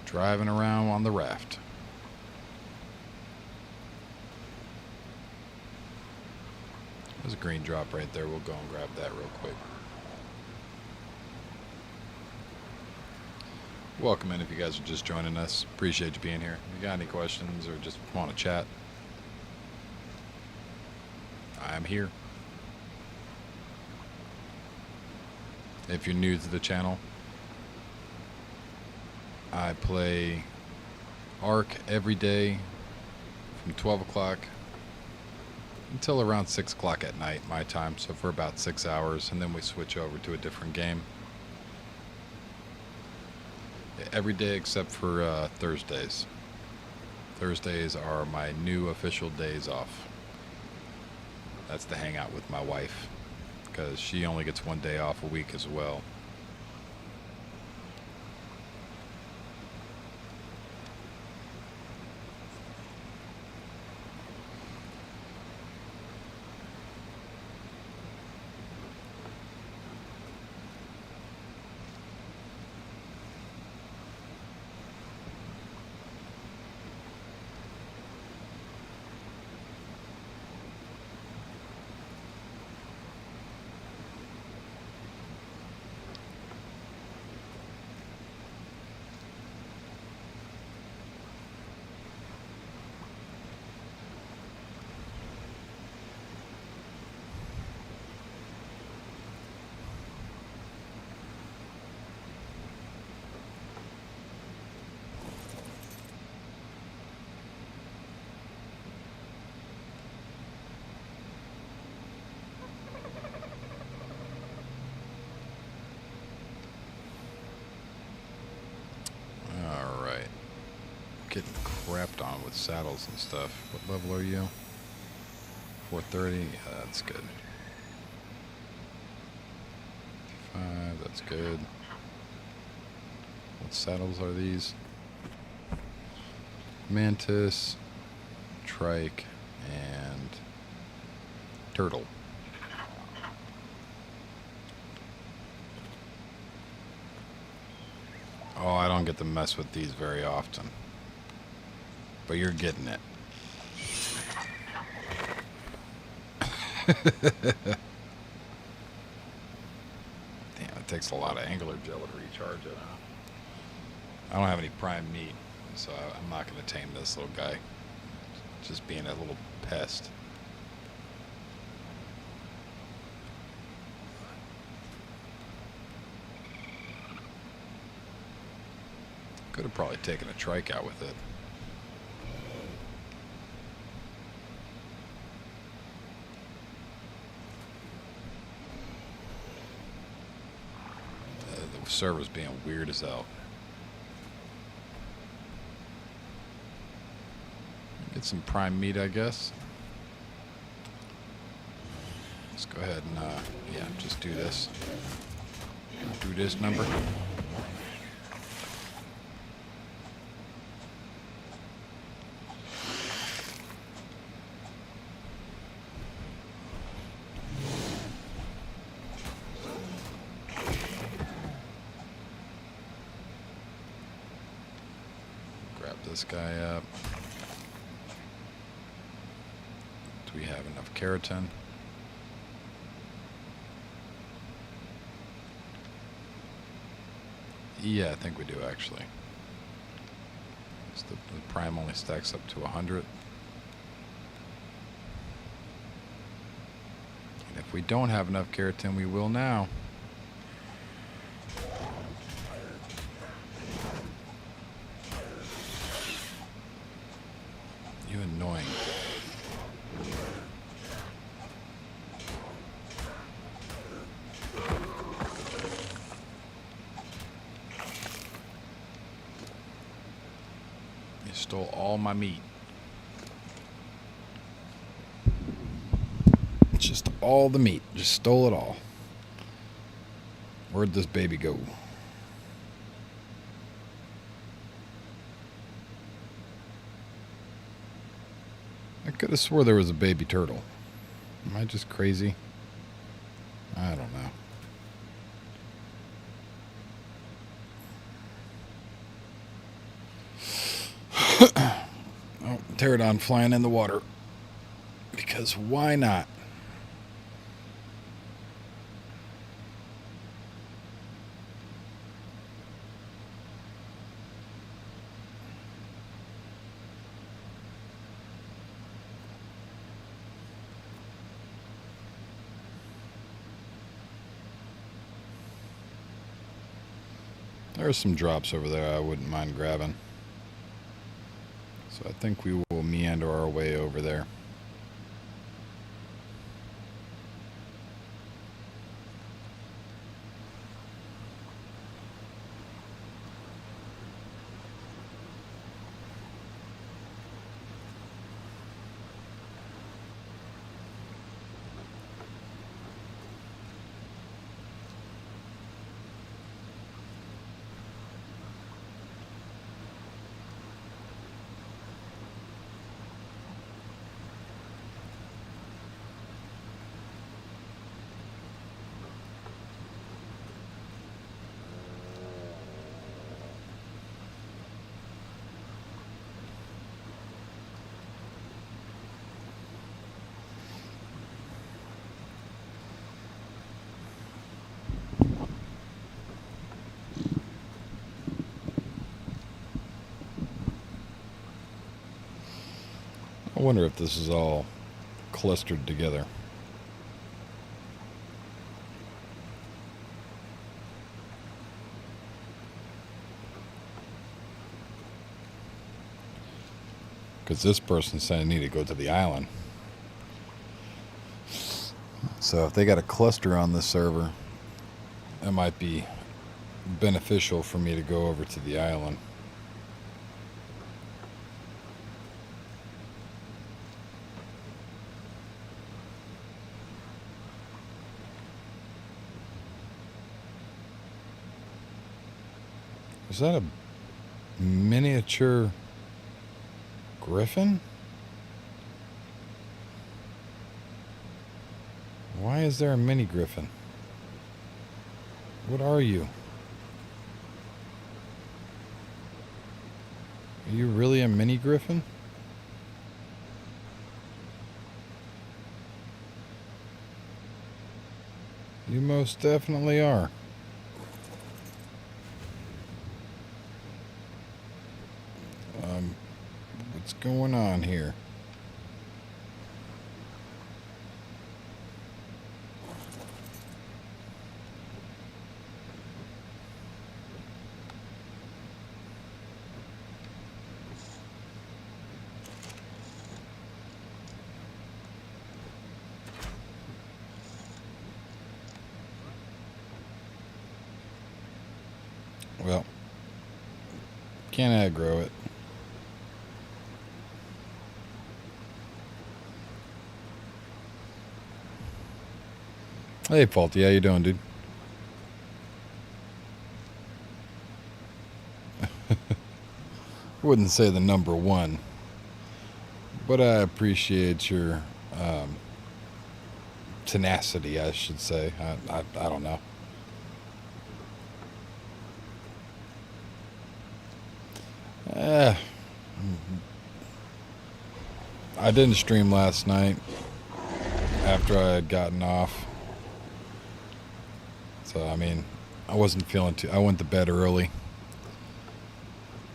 driving around on the raft. There's a green drop right there. We'll go and grab that real quick. Welcome in if you guys are just joining us. Appreciate you being here. If you got any questions or just want to chat, I'm here. If you're new to the channel, I play Ark every day from 12 o'clock until around 6 o'clock at night, my time, so for about 6 hours, and then we switch over to a different game. Every day except for Thursdays. Thursdays are my new official days off. That's to hang out with my wife, because she only gets one day off a week as well. Alright. Getting crapped on with saddles and stuff. What level are you? 430? Yeah, that's good. 5, that's good. What saddles are these? Mantis, trike, and turtle. Oh, I don't get to mess with these very often. But you're getting it. Damn, it takes a lot of angular gel to recharge it. I don't have any prime meat, so I'm not going to tame this little guy. Just being a little pest. Could have probably taken a trike out with it. The server's being weird as hell. Get some prime meat, I guess. Let's go ahead and, yeah, just do this. Do this number. Grab this guy up. Do we have enough keratin? Yeah, I think we do actually. The prime only stacks up to 100. And if we don't have enough keratin, we will now. You annoying. You stole all my meat. It's just all the meat. Just stole it all. Where'd this baby go? I could have swore there was a baby turtle. Am I just crazy? I don't know. Oh, pterodon flying in the water. Because why not? There's some drops over there I wouldn't mind grabbing. So I think we will meander our way over there. I wonder if this is all clustered together. Because this person said I need to go to the island. So if they got a cluster on this server, it might be beneficial for me to go over to the island. Is that a miniature griffin? Why is there a mini griffin? What are you? Are you really a mini griffin? You most definitely are. What's going on here? Well, can't aggro it. Hey, Faulty, how you doing, dude? I wouldn't say the number one, but I appreciate your tenacity, I should say. I don't know. I didn't stream last night after I had gotten off. So, I mean, I wasn't feeling too... I went to bed early.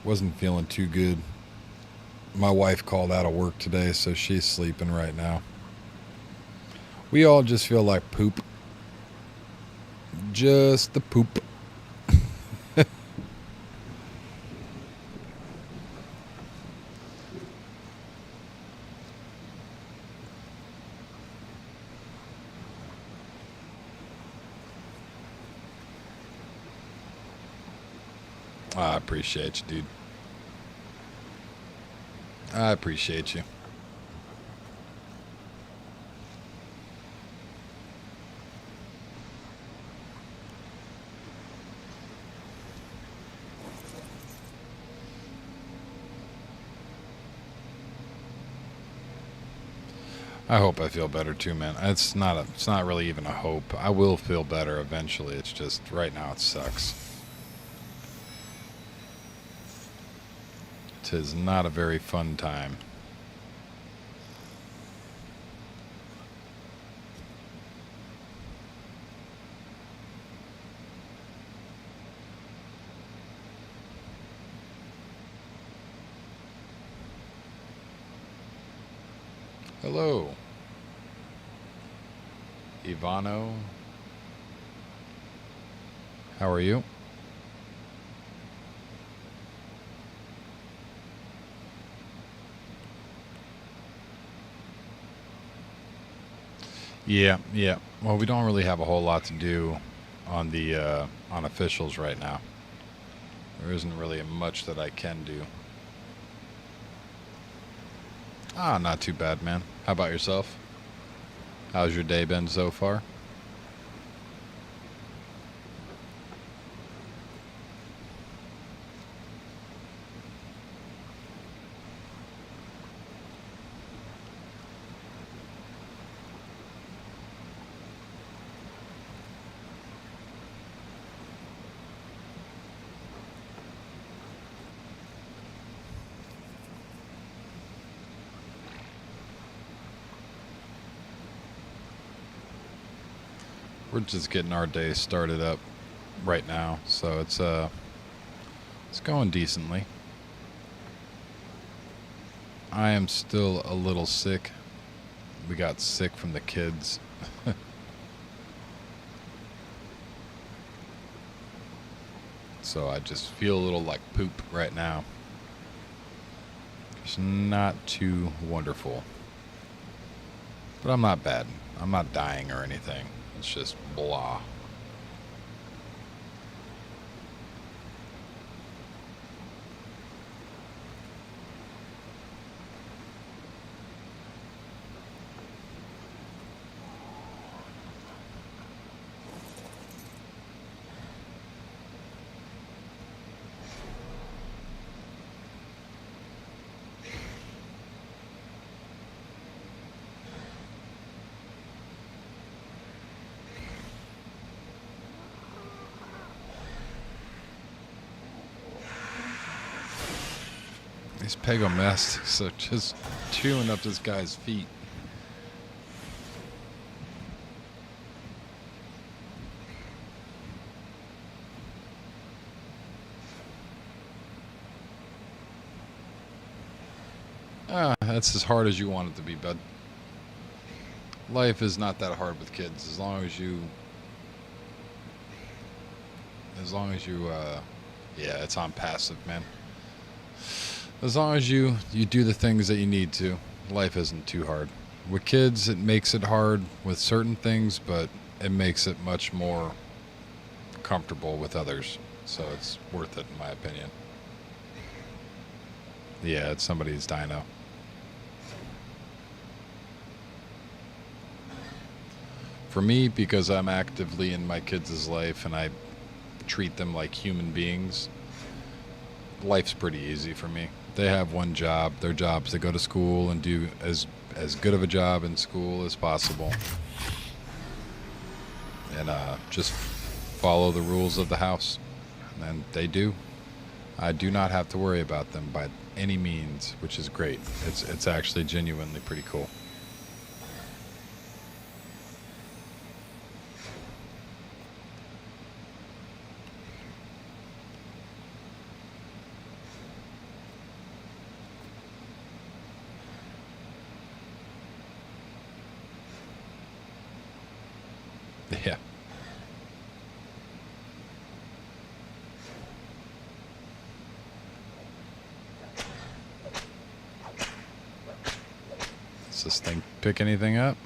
Wasn't feeling too good. My wife called out of work today, so she's sleeping right now. We all just feel like poop. Just the poop. I appreciate you, dude. I appreciate you. I hope I feel better too, man. It's not really even a hope. I will feel better eventually. It's just right now it sucks. Tis not a very fun time. Hello, Ivano. How are you? Yeah, yeah. Well, we don't really have a whole lot to do on the on officials right now. There isn't really much that I can do. Ah, not too bad, man. How about yourself? How's your day been so far? We're just getting our day started up right now, so it's going decently. I am still a little sick. We got sick from the kids. So I just feel a little like poop right now. It's not too wonderful. But I'm not bad. I'm not dying or anything. It's just blah. These pagomastics are just chewing up this guy's feet. Ah, that's as hard as you want it to be, bud. Life is not that hard with kids, yeah, it's on passive, man. As long as you do the things that you need to, life isn't too hard. With kids, it makes it hard with certain things, but it makes it much more comfortable with others. So it's worth it, in my opinion. Yeah, it's somebody's dino. For me, because I'm actively in my kids' life and I treat them like human beings, life's pretty easy for me. They have one job. Their job is to go to school and do as good of a job in school as possible, and just follow the rules of the house. And they do. I do not have to worry about them by any means, which is great. It's actually genuinely pretty cool. Yeah. Does this thing pick anything up?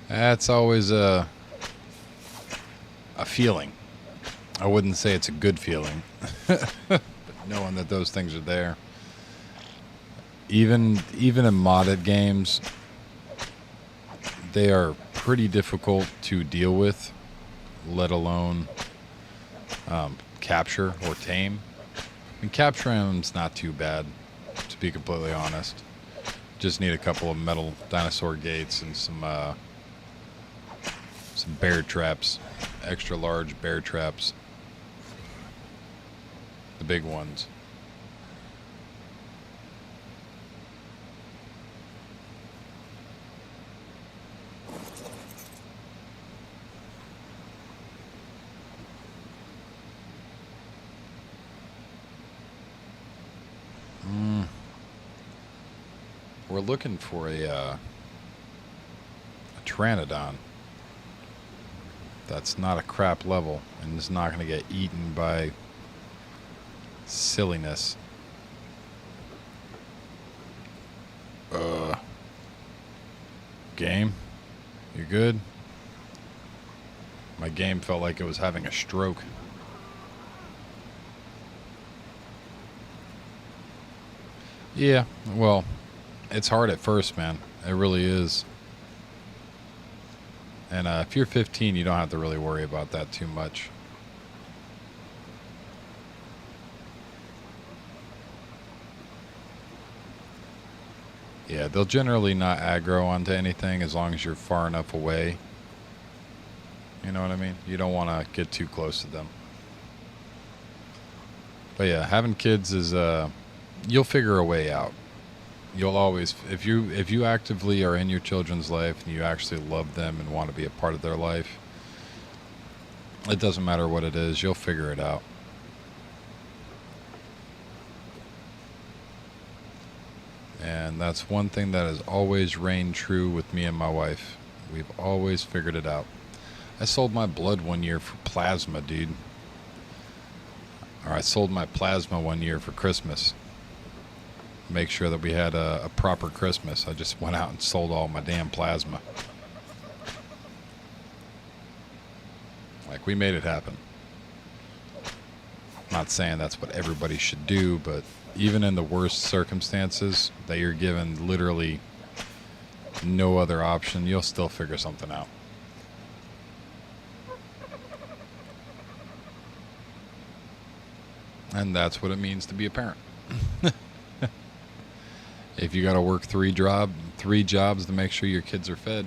That's always a feeling. I wouldn't say it's a good feeling, but knowing that those things are there. Even in modded games, they are pretty difficult to deal with, let alone capture or tame. And capturing them's not too bad, to be completely honest. Just need a couple of metal dinosaur gates and some bear traps, extra large bear traps, the big ones. we're looking for a Pteranodon that's not a crap level and is not going to get eaten by silliness. Game? You good? My game felt like it was having a stroke. Yeah, well, it's hard at first, man. It really is. And if you're 15, you don't have to really worry about that too much. Yeah, they'll generally not aggro onto anything as long as you're far enough away. You know what I mean? You don't want to get too close to them. But yeah, having kids is you'll figure a way out. You'll always, if you actively are in your children's life and you actually love them and want to be a part of their life, it doesn't matter what it is, you'll figure it out. And that's one thing that has always reigned true with me and my wife. We've always figured it out. I sold my blood one year for plasma, dude. Or I sold my plasma one year for Christmas. Make sure that we had a proper Christmas. I just went out and sold all my damn plasma. Like, we made it happen. Not saying that's what everybody should do, but even in the worst circumstances that you're given literally no other option, you'll still figure something out. And that's what it means to be a parent. If you got to work three jobs to make sure your kids are fed.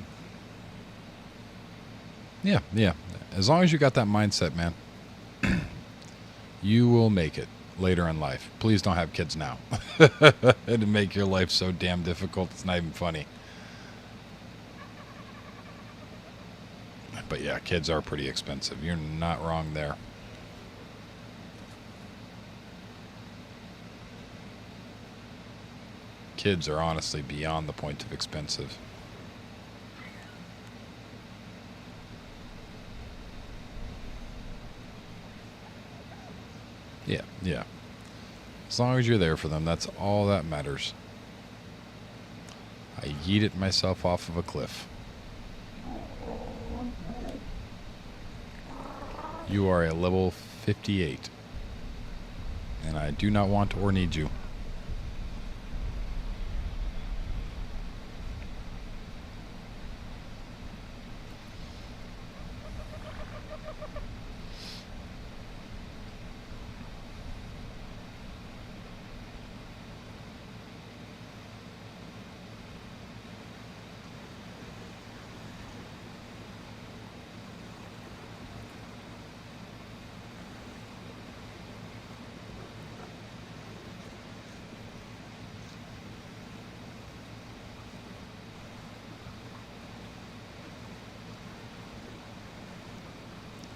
Yeah. As long as you got that mindset, man, you will make it later in life. Please don't have kids now. It'd make your life so damn difficult, it's not even funny. But yeah, kids are pretty expensive. You're not wrong there. Kids are honestly beyond the point of expensive. Yeah. As long as you're there for them, that's all that matters. I yeeted myself off of a cliff. You are a level 58. And I do not want or need you.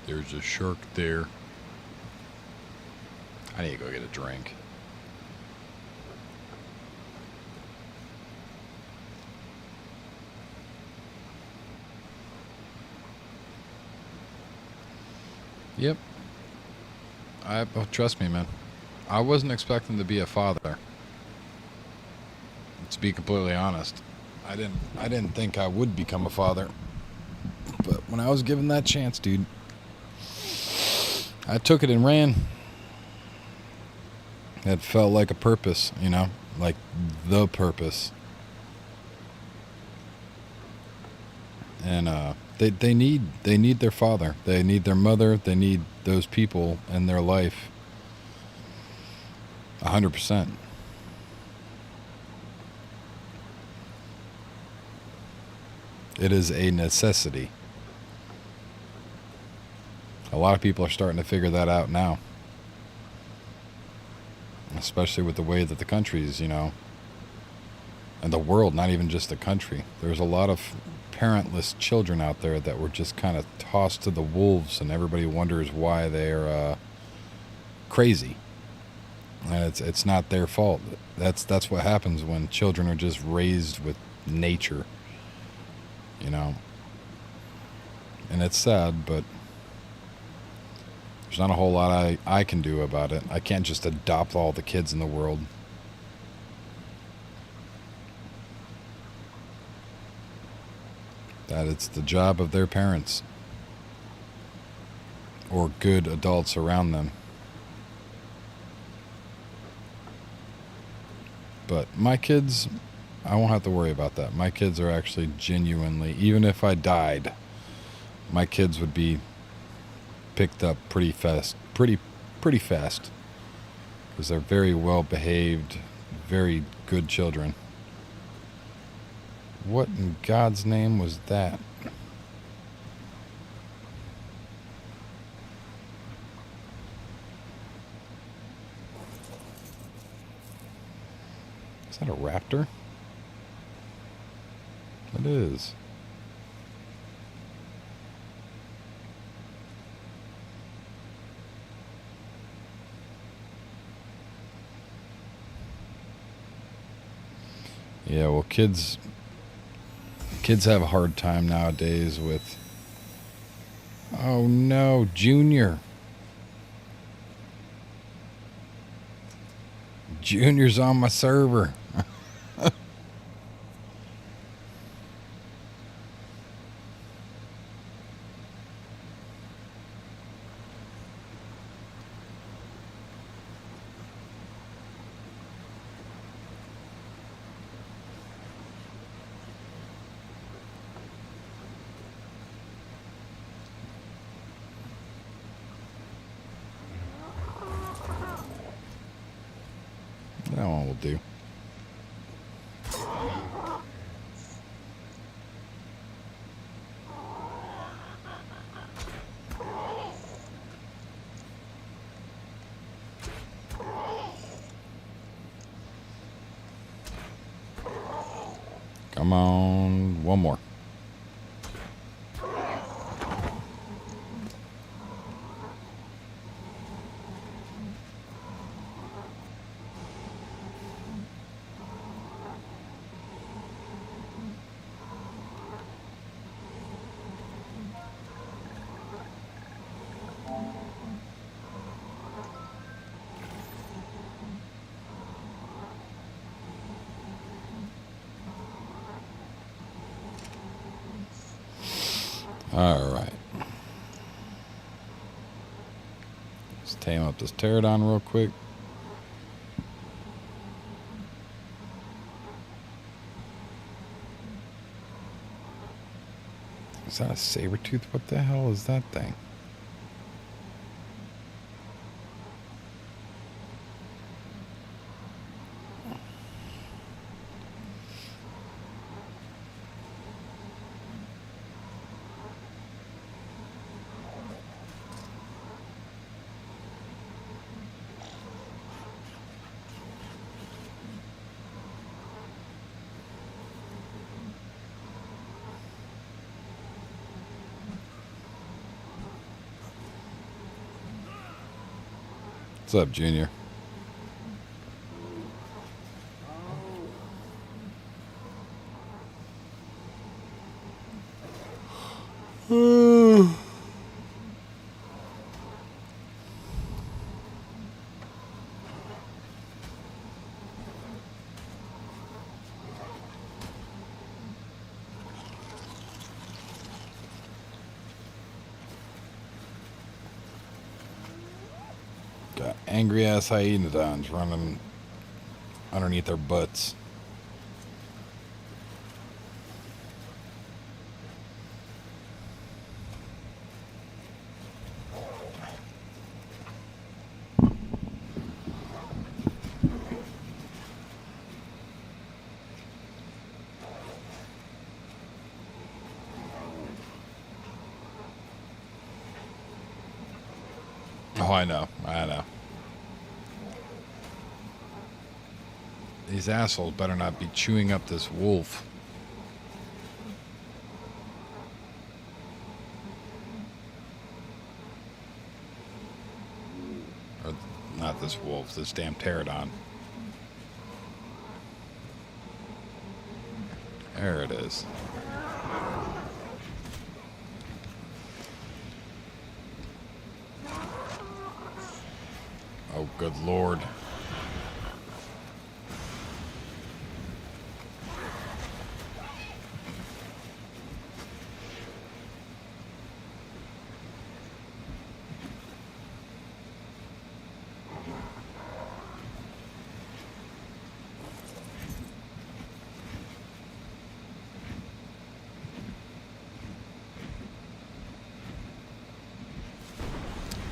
There's a shark there. I need to go get a drink. Yep. Trust me, man. I wasn't expecting to be a father. To be completely honest, I didn't think I would become a father. But when I was given that chance, dude, I took it and ran. It felt like a purpose, you know, like the purpose. And they need their father. They need their mother. They need those people in their life. 100%. It is a necessity. A lot of people are starting to figure that out now. Especially with the way that the country's, you know, and the world, not even just the country. There's a lot of parentless children out there that were just kind of tossed to the wolves, and everybody wonders why they're crazy. And it's not their fault. That's what happens when children are just raised with nature, you know. And it's sad, but there's not a whole lot I can do about it. I can't just adopt all the kids in the world. That it's the job of their parents or good adults around them. But my kids, I won't have to worry about that. My kids are actually genuinely, even if I died, my kids would be picked up pretty fast, pretty fast, because they're very well behaved, very good children. What in God's name was that? Is that a raptor? It is. Yeah, well, kids have a hard time nowadays with, oh no, Junior. Junior's on my server. That one will do. Come on, one more. All right. Let's tame up this pterodon real quick. Is that a saber tooth? What the hell is that thing? What's up, Junior? Got angry ass hyenodons running underneath their butts. Oh, I know. These assholes better not be chewing up this wolf. Or not this this wolf, this damn pterodon. There it is. Oh, good Lord.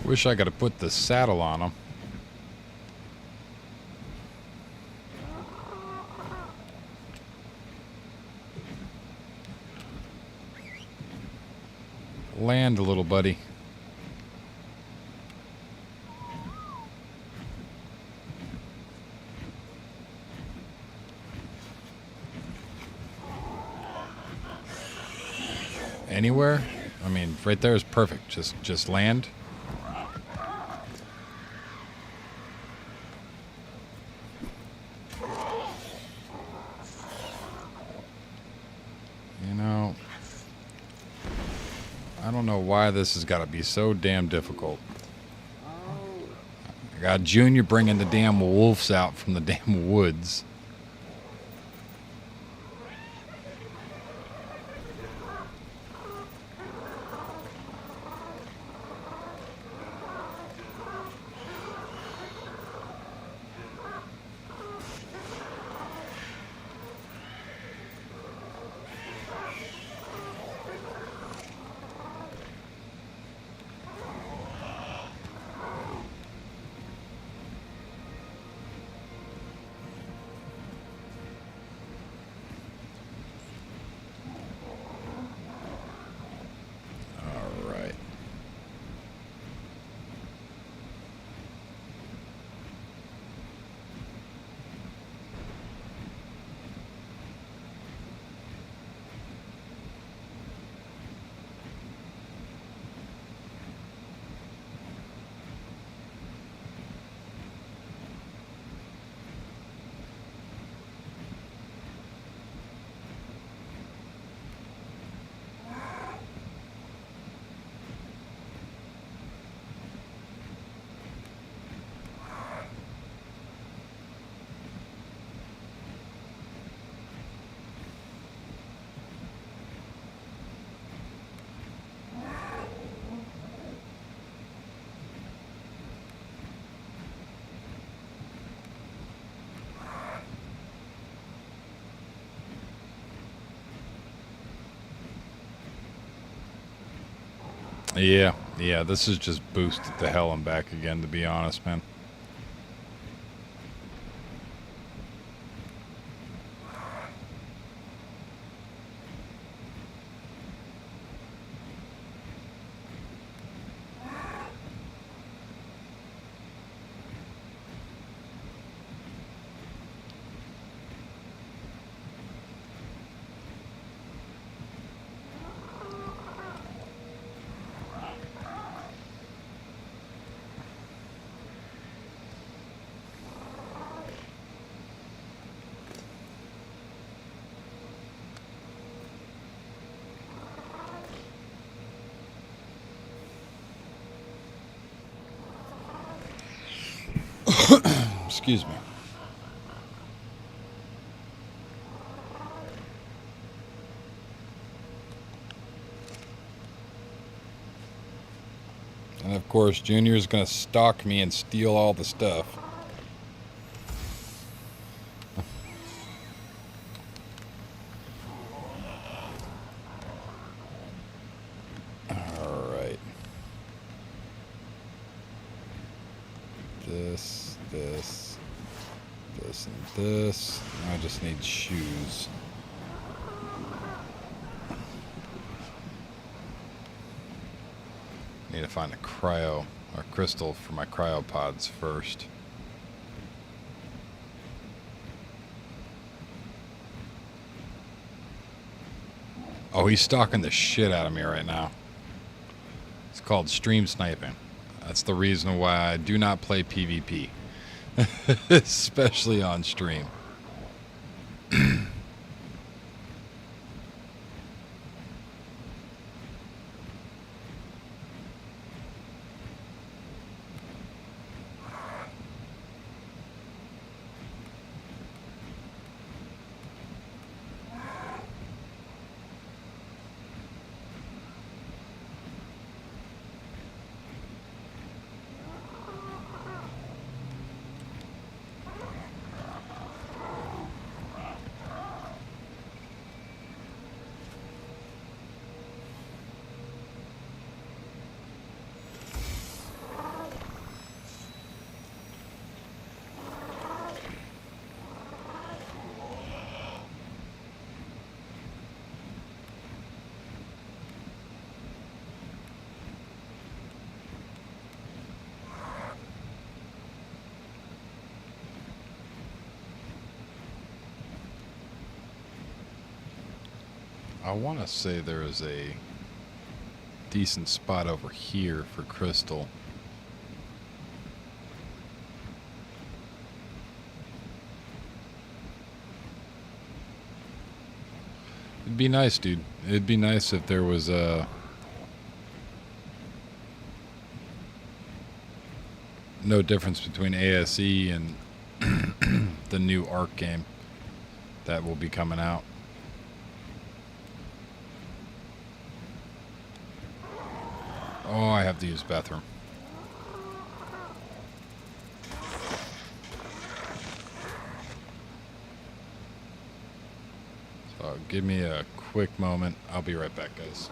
Wish I could have put the saddle on him. Land a little, buddy. Anywhere? I mean, right there is perfect. Just land. You know, I don't know why this has got to be so damn difficult. I got Junior bringing the damn wolves out from the damn woods. Yeah, this is just boosted to hell and back again, to be honest, man. Excuse me. And of course, Junior's gonna stalk me and steal all the stuff. Alright. This, and this. I just need shoes. Need to find a cryo or crystal for my cryopods first. Oh, he's stalking the shit out of me right now. It's called stream sniping. That's the reason why I do not play PvP. Especially on stream. I want to say there is a decent spot over here for crystal. It'd be nice, dude. It'd be nice if there was no difference between ASE and the new Ark game that will be coming out. Oh, I have to use the bathroom. So give me a quick moment. I'll be right back, guys.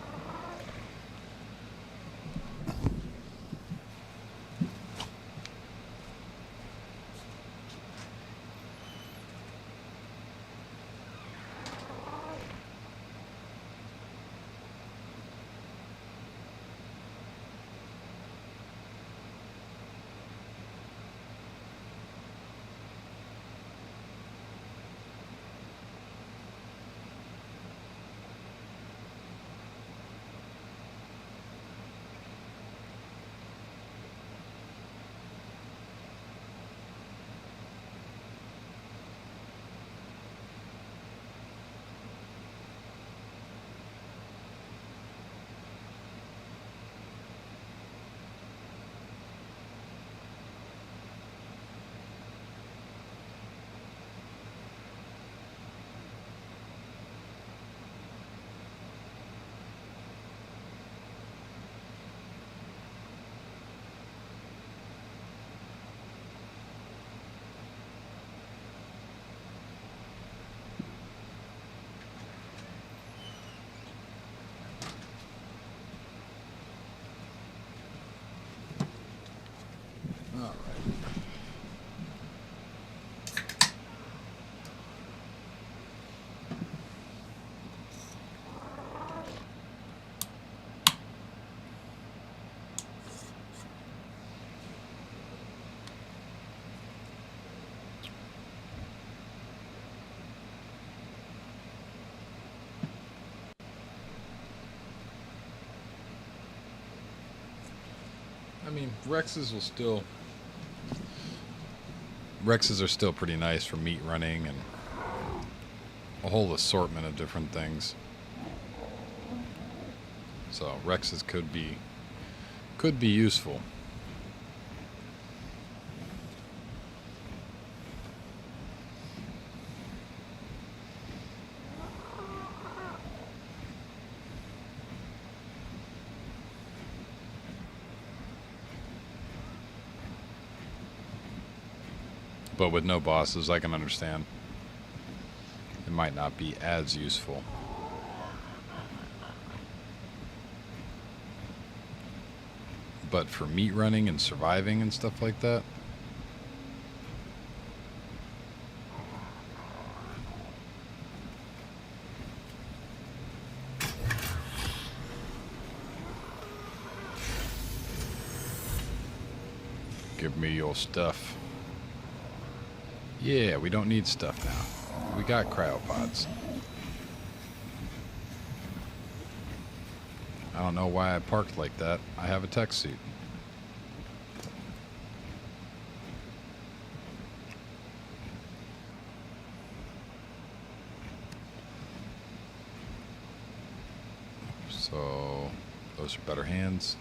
I mean, Rexes are still pretty nice for meat running and a whole assortment of different things. So Rexes could be useful. But with no bosses, I can understand. It might not be as useful. But for meat running and surviving and stuff like that, give me your stuff. Yeah, we don't need stuff now. We got cryopods. I don't know why I parked like that. I have a tech suit. So those are better hands.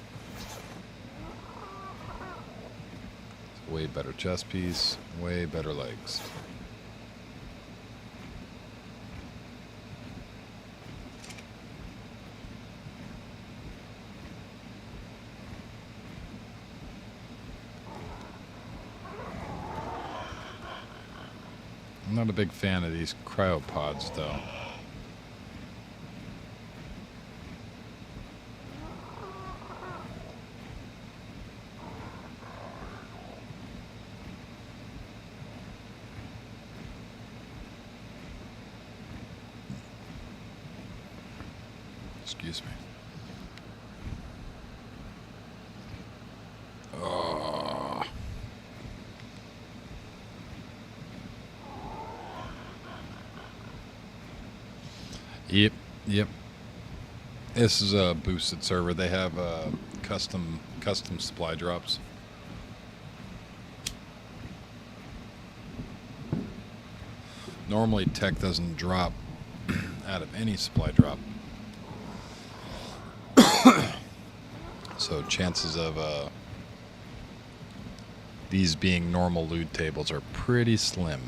Way better chest piece. Way better legs. I'm not a big fan of these cryopods, though. Excuse me. Oh. Yep, yep. This is a boosted server. They have custom supply drops. Normally, tech doesn't drop out of any supply drop. So chances of these being normal loot tables are pretty slim.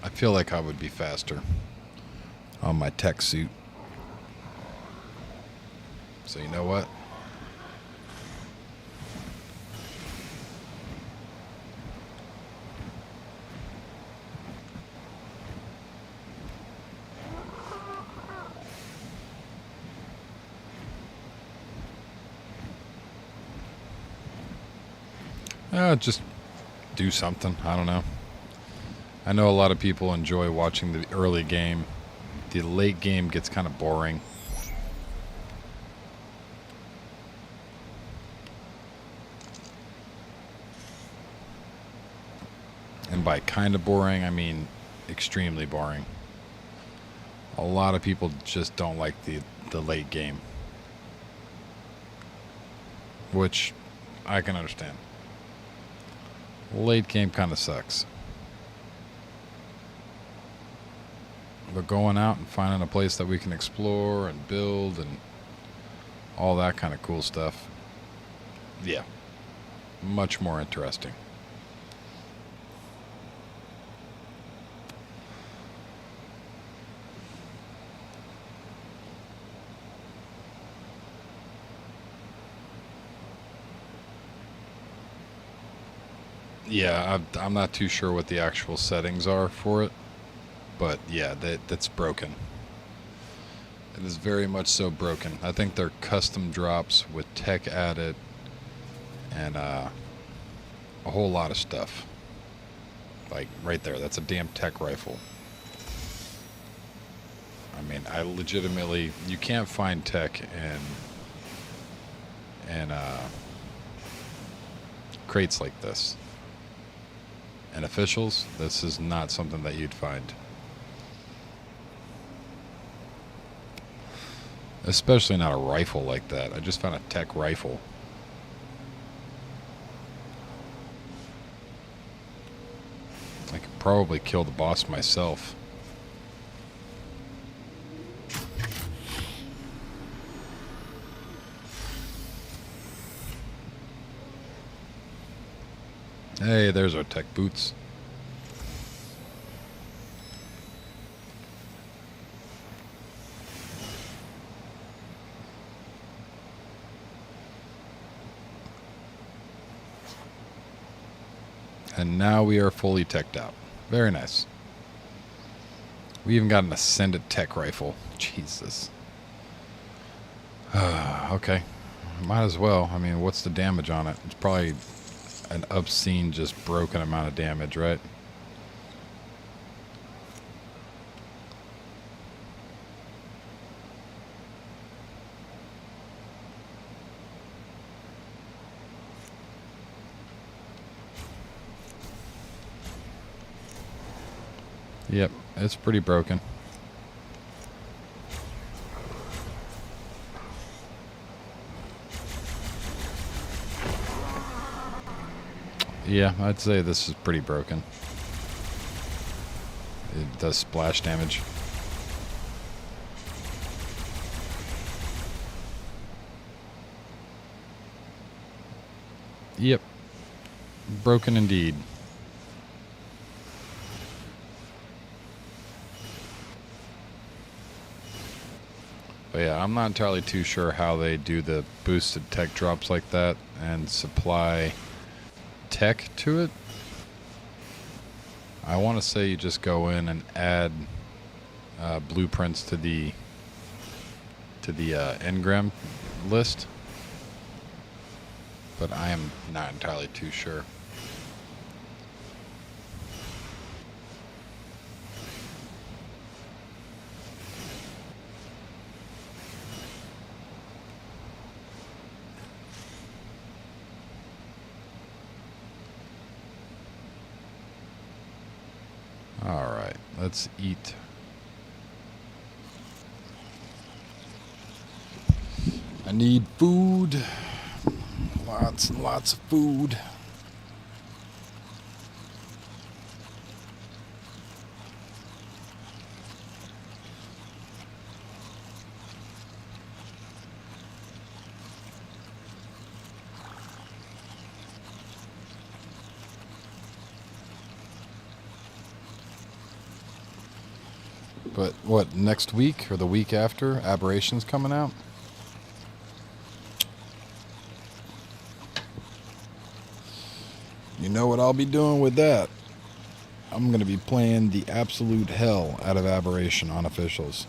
I feel like I would be faster on my tech suit. So you know what? Just do something. I don't know. I know a lot of people enjoy watching the early game. The late game gets kind of boring. And by kind of boring, I mean extremely boring. A lot of people just don't like the late game. Which I can understand. Late game kind of sucks. But going out and finding a place that we can explore and build and all that kind of cool stuff, yeah, much more interesting. Yeah, I'm not too sure what the actual settings are for it, but yeah, that's broken. It is very much so broken. I think they're custom drops with tech added and a whole lot of stuff. Like right there, that's a damn tech rifle. I mean, I legitimately, you can't find tech in crates like this. And officials, this is not something that you'd find. Especially not a rifle like that. I just found a tech rifle. I could probably kill the boss myself. Hey, there's our tech boots. And now we are fully teched out. Very nice. We even got an ascended tech rifle. Jesus. Okay. Might as well. I mean, what's the damage on it? It's probably an obscene, just broken amount of damage, right? Yep, it's pretty broken. Yeah, I'd say this is pretty broken. It does splash damage. Yep. Broken indeed. But yeah, I'm not entirely too sure how they do the boosted tech drops like that and supply tech to it. I want to say you just go in and add blueprints to the engram list, but I am not entirely too sure. All right, let's eat. I need food. Lots and lots of food. But what, next week or the week after, Aberration's coming out? You know what I'll be doing with that? I'm going to be playing the absolute hell out of Aberration on Officials.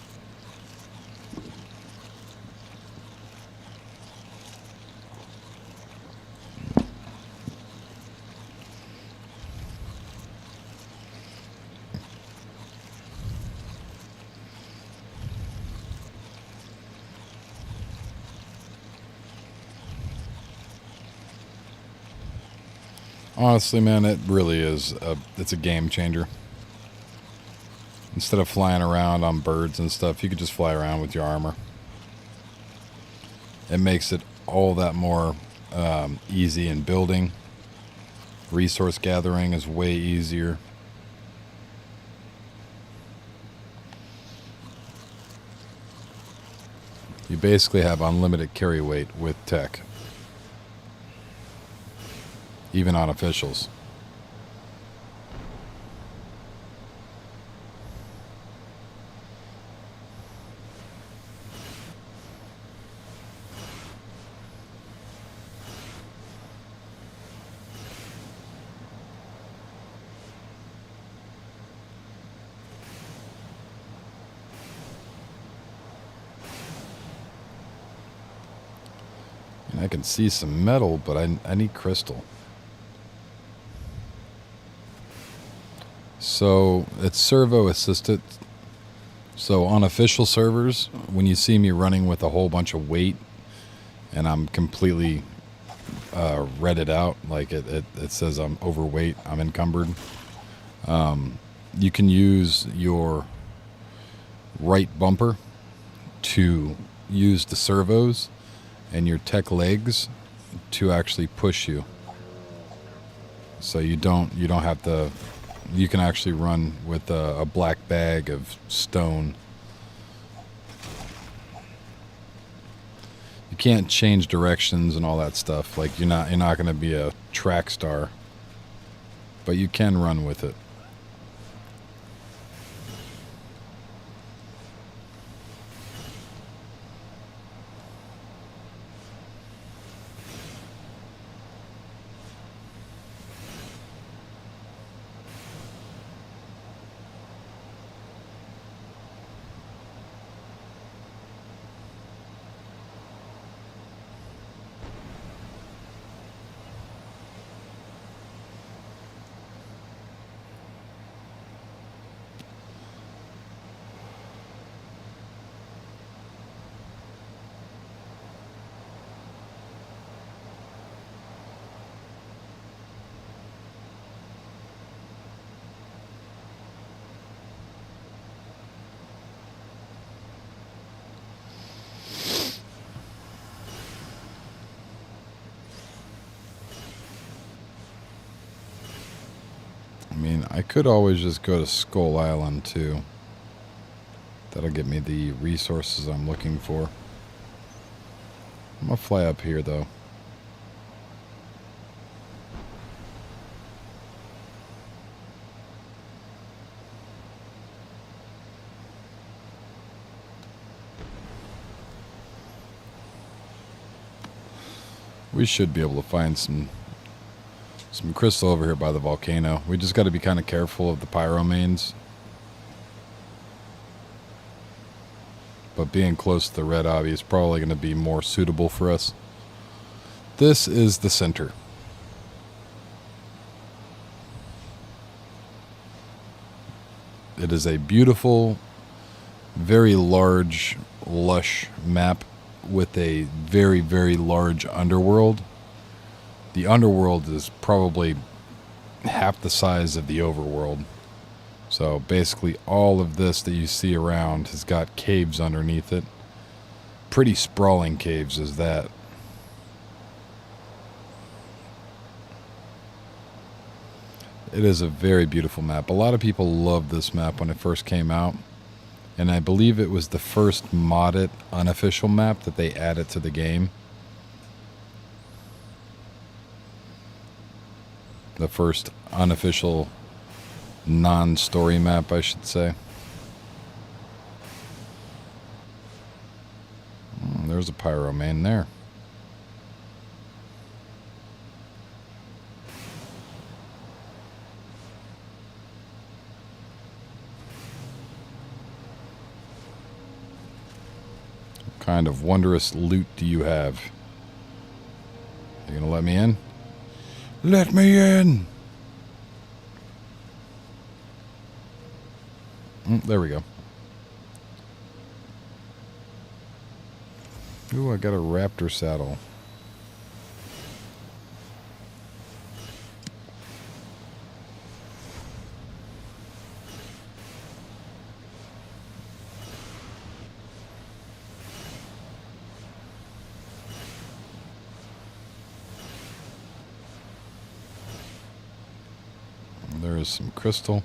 Honestly, man, it really is. It's a game changer. Instead of flying around on birds and stuff, you could just fly around with your armor. It makes it all that more easy in building. Resource gathering is way easier. You basically have unlimited carry weight with tech. Even on Officials. And I can see some metal, but I need crystal. So it's servo assisted. So on official servers, when you see me running with a whole bunch of weight and I'm completely redded out, like it says I'm overweight, I'm encumbered, you can use your right bumper to use the servos and your tech legs to actually push you. So you don't have to. You can actually run with a black bag of stone. You can't change directions and all that stuff. Like you're not going to be a track star, but you can run with it. mean, I could always just go to Skull Island, too. That'll get me the resources I'm looking for. I'm gonna fly up here, though. We should be able to find some crystal over here by the volcano. We just got to be kind of careful of the pyromanes. But being close to the red obby is probably going to be more suitable for us. This is the center. It is a beautiful, very large, lush map with a very, very large underworld. The underworld is probably half the size of the overworld. So basically all of this that you see around has got caves underneath it. Pretty sprawling caves is that. It is a very beautiful map. A lot of people loved this map when it first came out. And I believe it was the first modded unofficial map that they added to the game. The first unofficial non-story map, I should say. There's a pyromane there. What kind of wondrous loot do you have? You gonna let me in? Let me in! There we go. Ooh, I got a raptor saddle. There is some crystal.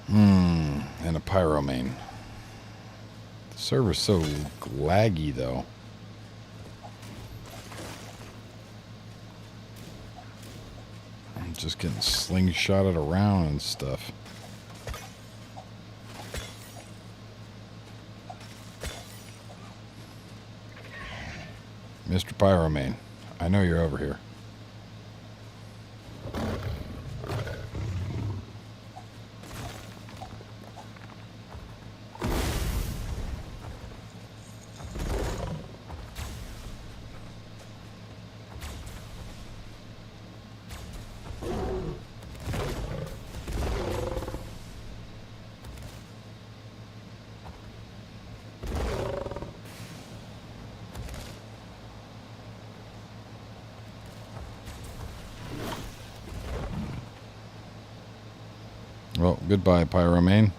And a pyromane. The server's so laggy, though. I'm just getting slingshotted around and stuff. Mr. Pyromane, I know you're over here. Well, goodbye, Pyromane.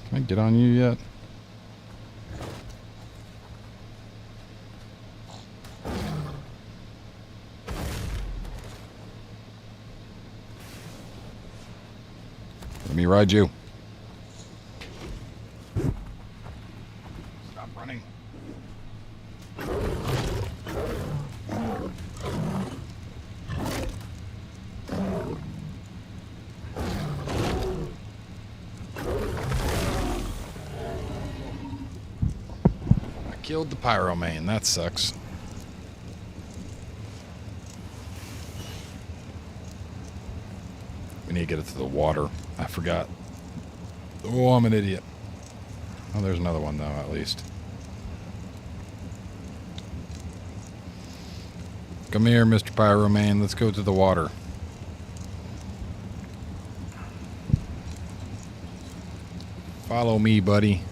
Can I get on you yet? Let me ride you. Stop running. I killed the pyromane. That sucks. We need to get it to the water. I forgot. Oh, I'm an idiot. Oh, there's another one, though, at least. Come here, Mr. Pyromane. Let's go to the water. Follow me, buddy.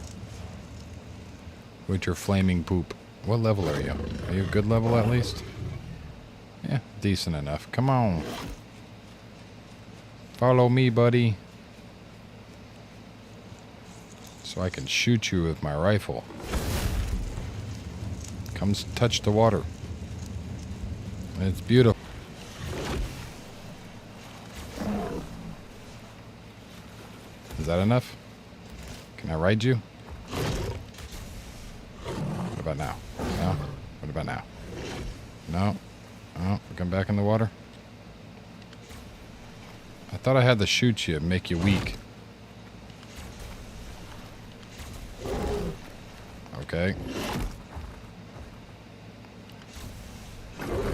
With your flaming poop. What level are you? Are you a good level, at least? Yeah, decent enough. Come on. Follow me, buddy. So I can shoot you with my rifle. Come touch the water. It's beautiful. Is that enough? Can I ride you? What about now? No? What about now? No? Oh, we come back in the water? I thought I had to shoot you and make you weak. Okay.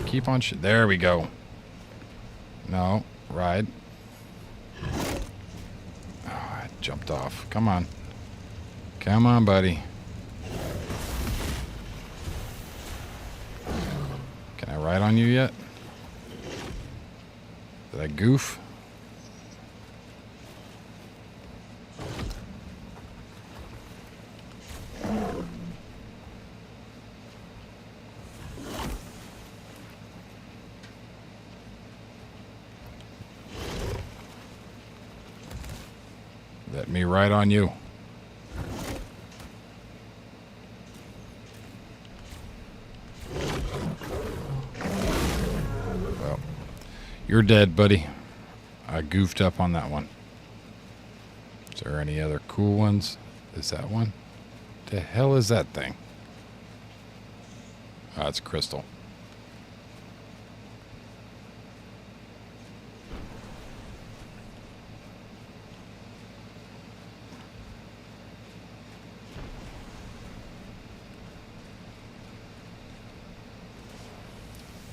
Keep on there we go. No. Ride. Oh, I jumped off. Come on. Come on, buddy. Can I ride on you yet? Did I goof? Let me ride on you. Well, you're dead, buddy. I goofed up on that one. Is there any other cool ones? Is that one? The hell is that thing? Oh, it's crystal.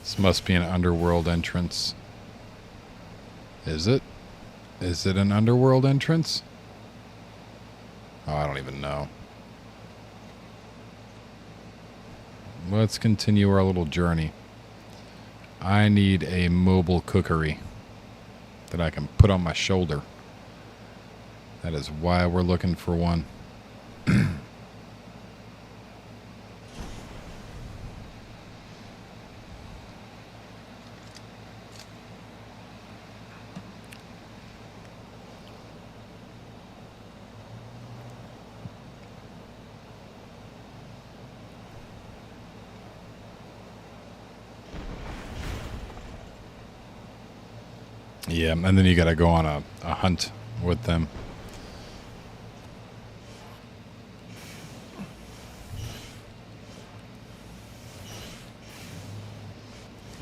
This must be an underworld entrance. Is it? Is it an underworld entrance? Oh, I don't even know. Let's continue our little journey. I need a mobile cookery that I can put on my shoulder. That is why we're looking for one. Yeah, and then you gotta go on a hunt with them.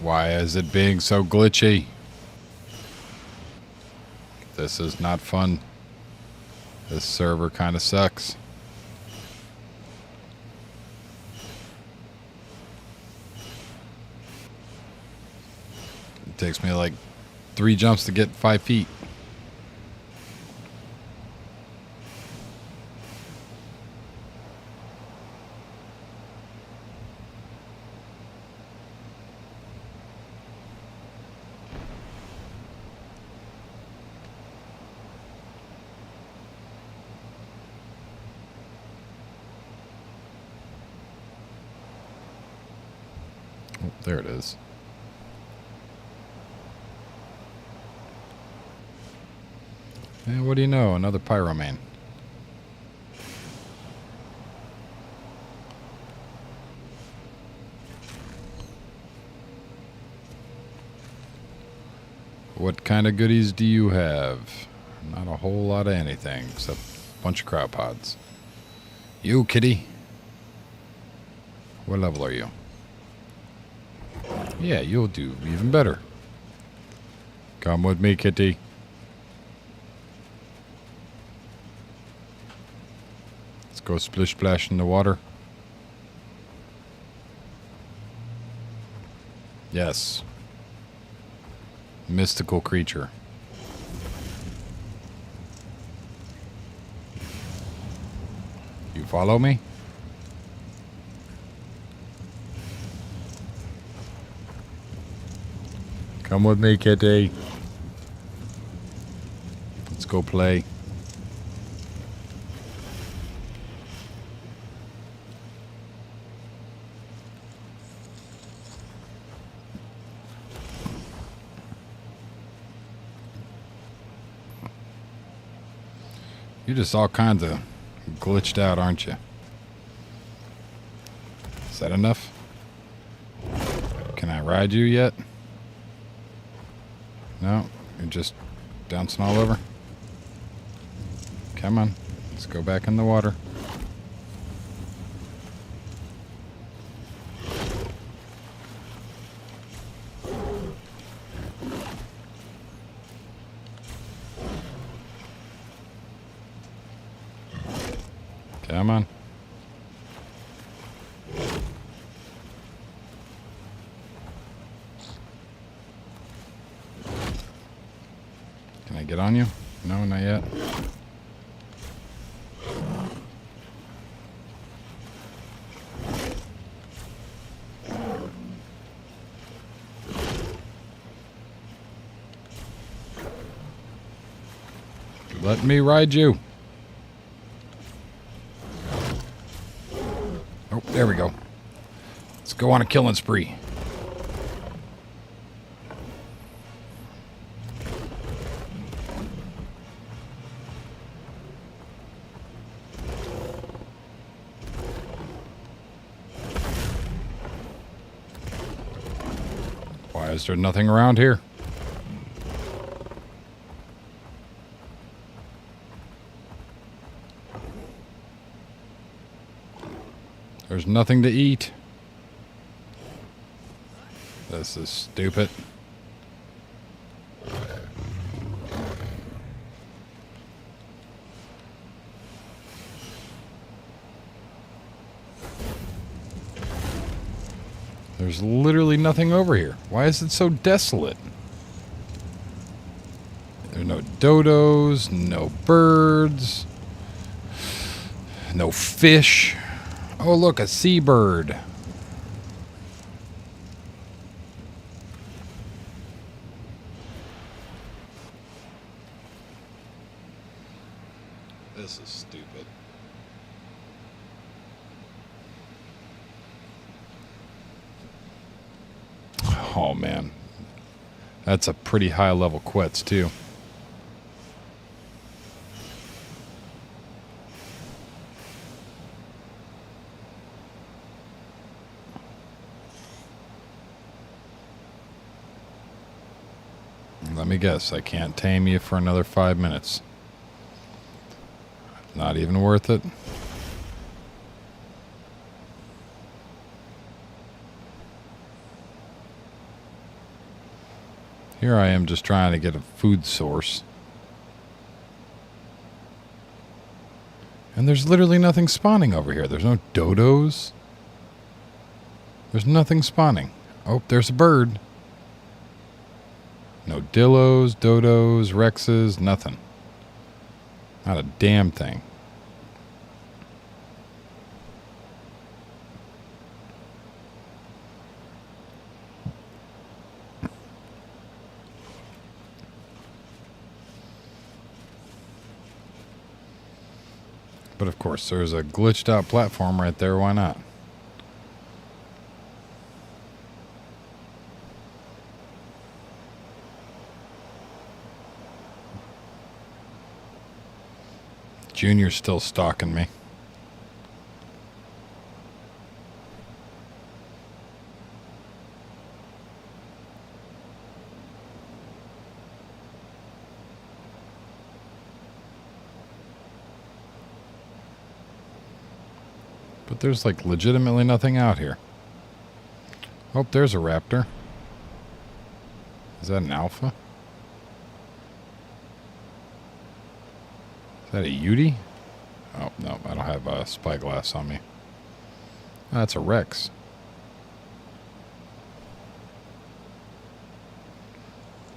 Why is it being so glitchy? This is not fun. This server kind of sucks. It takes me like 3 jumps to get 5 feet. Oh, there it is. And what do you know? Another pyroman. What kind of goodies do you have? Not a whole lot of anything, except a bunch of crowd pods. You, kitty. What level are you? Yeah, you'll do even better. Come with me, kitty. Let's go splish splash in the water. Yes. Mystical creature. You follow me? Come with me, kitty. Let's go play. You're just all kinds of glitched out, aren't you? Is that enough? Can I ride you yet? No, you're just bouncing all over. Come on, let's go back in the water. Come on. Can I get on you? No, not yet. Let me ride you. Oh, there we go. Let's go on a killing spree. Why is there nothing around here? There's nothing to eat. This is stupid. There's literally nothing over here. Why is it so desolate? There are no dodos, no birds, no fish. Oh, look, a seabird. This is stupid. Oh, man. That's a pretty high level quetz, too. Let me guess, I can't tame you for another 5 minutes. Not even worth it. Here I am just trying to get a food source. And there's literally nothing spawning over here. There's no dodos. There's nothing spawning. Oh, there's a bird. No dillos, dodos, rexes, nothing. Not a damn thing. But of course, there's a glitched out platform right there. Why not? Junior's still stalking me. But there's like legitimately nothing out here. Oh, there's a raptor. Is that an alpha? Is that a Yeti? Oh, no, I don't have a spyglass on me. Oh, that's a Rex.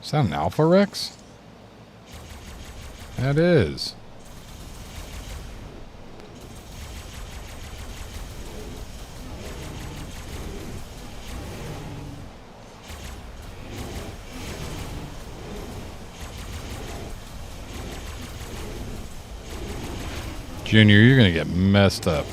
Is that an Alpha Rex? That is. Junior, you're going to get messed up.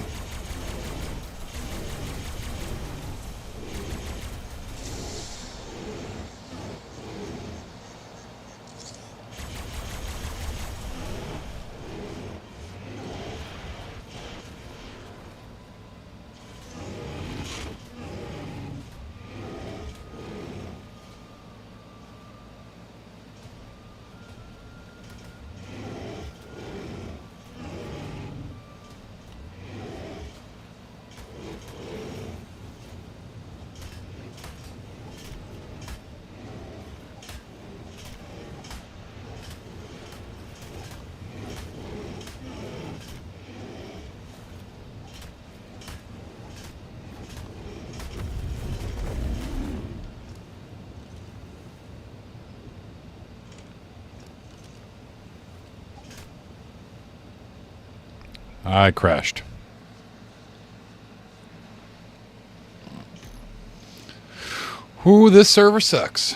I crashed. Ooh, this server sucks.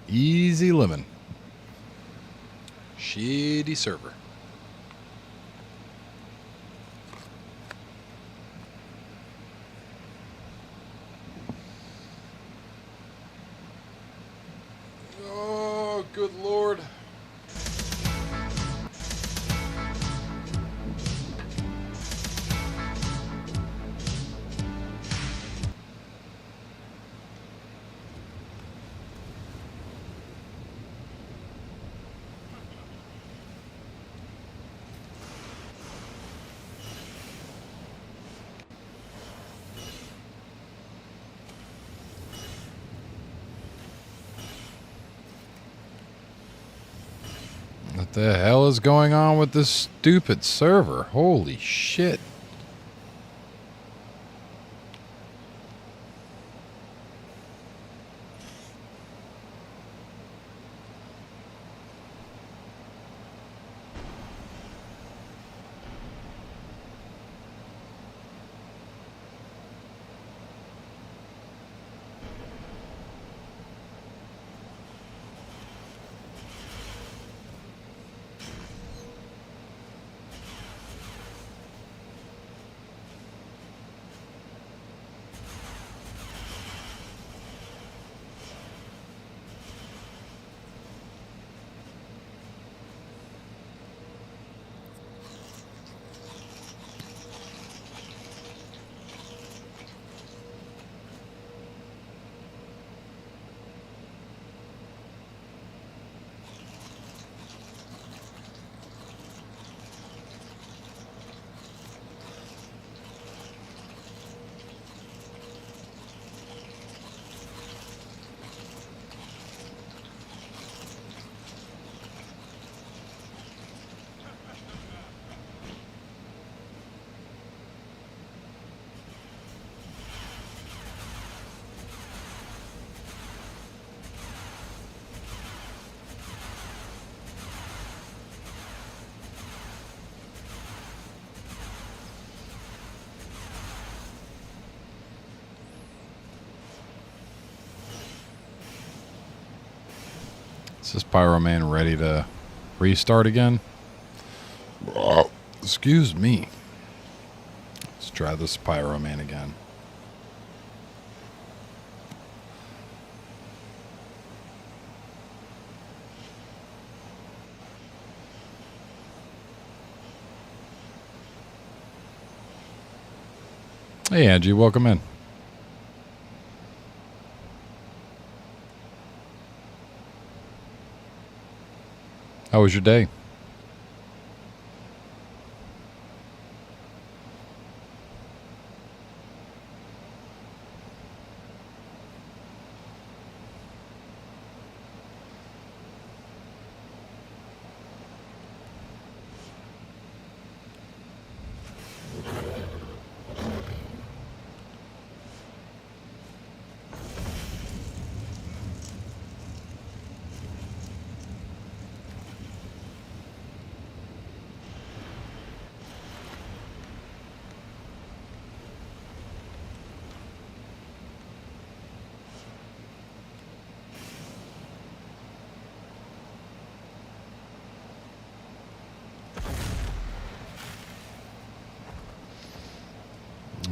Easy lemon. Shitty server. Oh, good Lord. What the hell is going on with this stupid server? Holy shit. Is this Pyro Man ready to restart again? Oh, excuse me. Let's try this Pyro Man again. Hey Angie, welcome in. How was your day?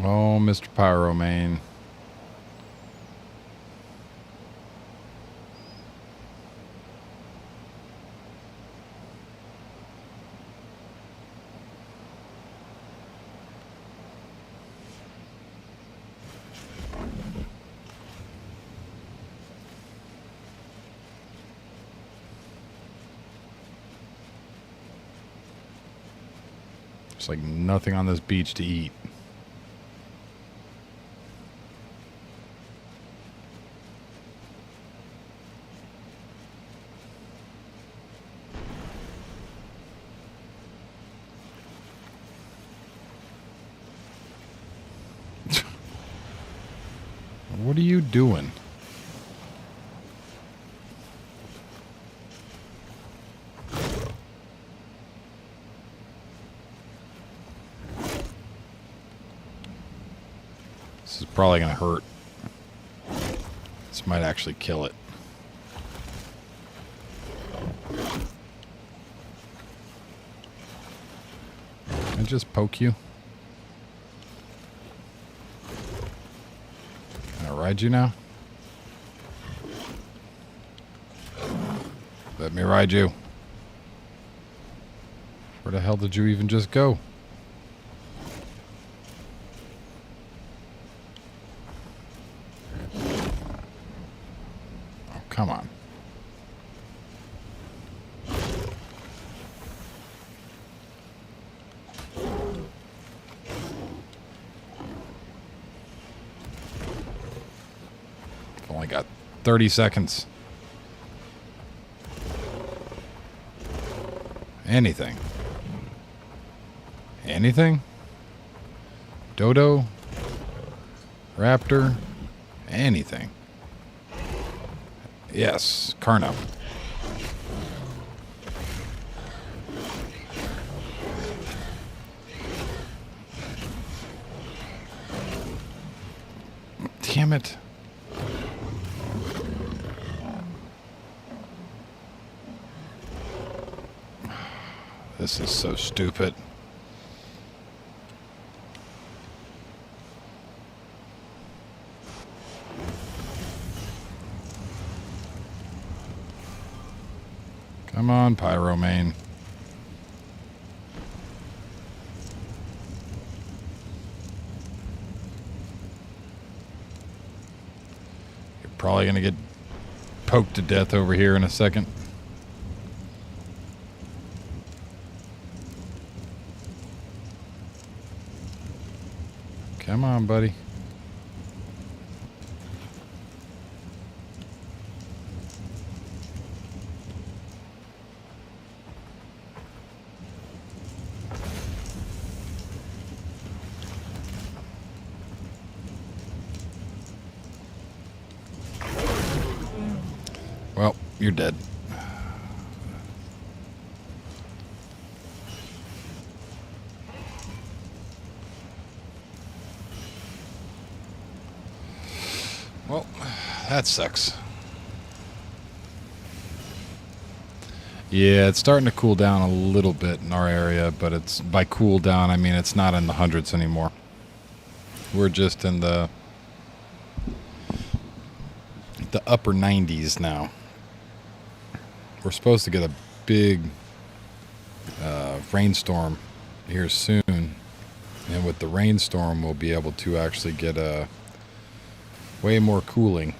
Oh, Mr. Pyro Man. There's like nothing on this beach to eat. What are you doing? This is probably going to hurt. This might actually kill it. Can I just poke you? Can I ride you now? Let me ride you. Where the hell did you even just go? Oh, come on. I've only got 30 seconds. Anything. Anything? Dodo? Raptor? Anything. Yes, Carno. Damn it. This is so stupid. Come on, Pyromane. You're probably going to get poked to death over here in a second. Come on, buddy. Well, you're dead. Well, that sucks. Yeah, it's starting to cool down a little bit in our area, but it's by cool down, I mean it's not in the hundreds anymore. We're just in the upper 90s now. We're supposed to get a big rainstorm here soon, and with the rainstorm we'll be able to actually get a way more cooling.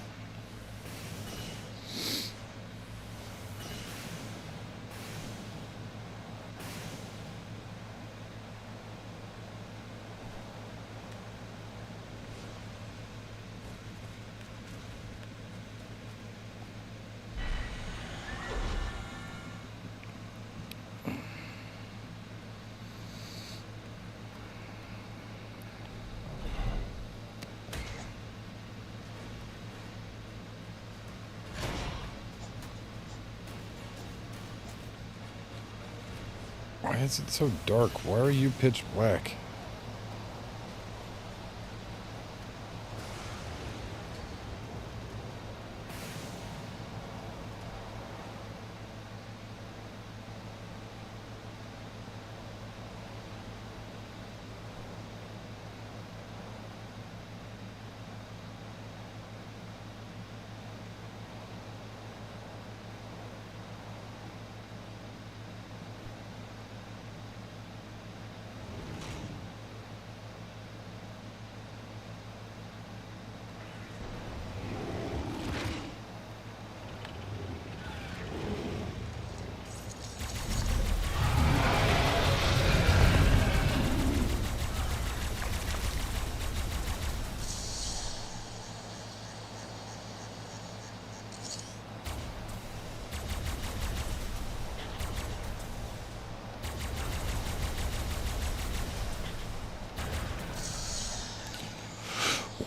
Why is it so dark? Why are you pitch black?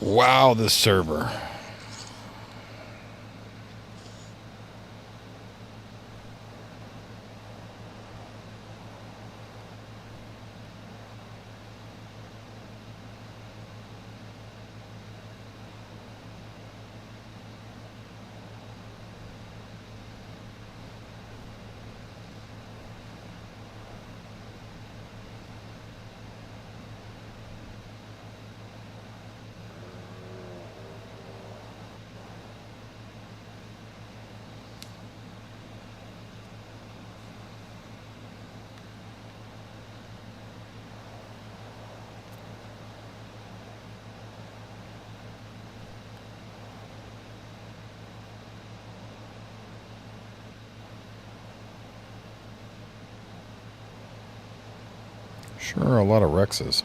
Wow, this server. Sure, a lot of Rexes.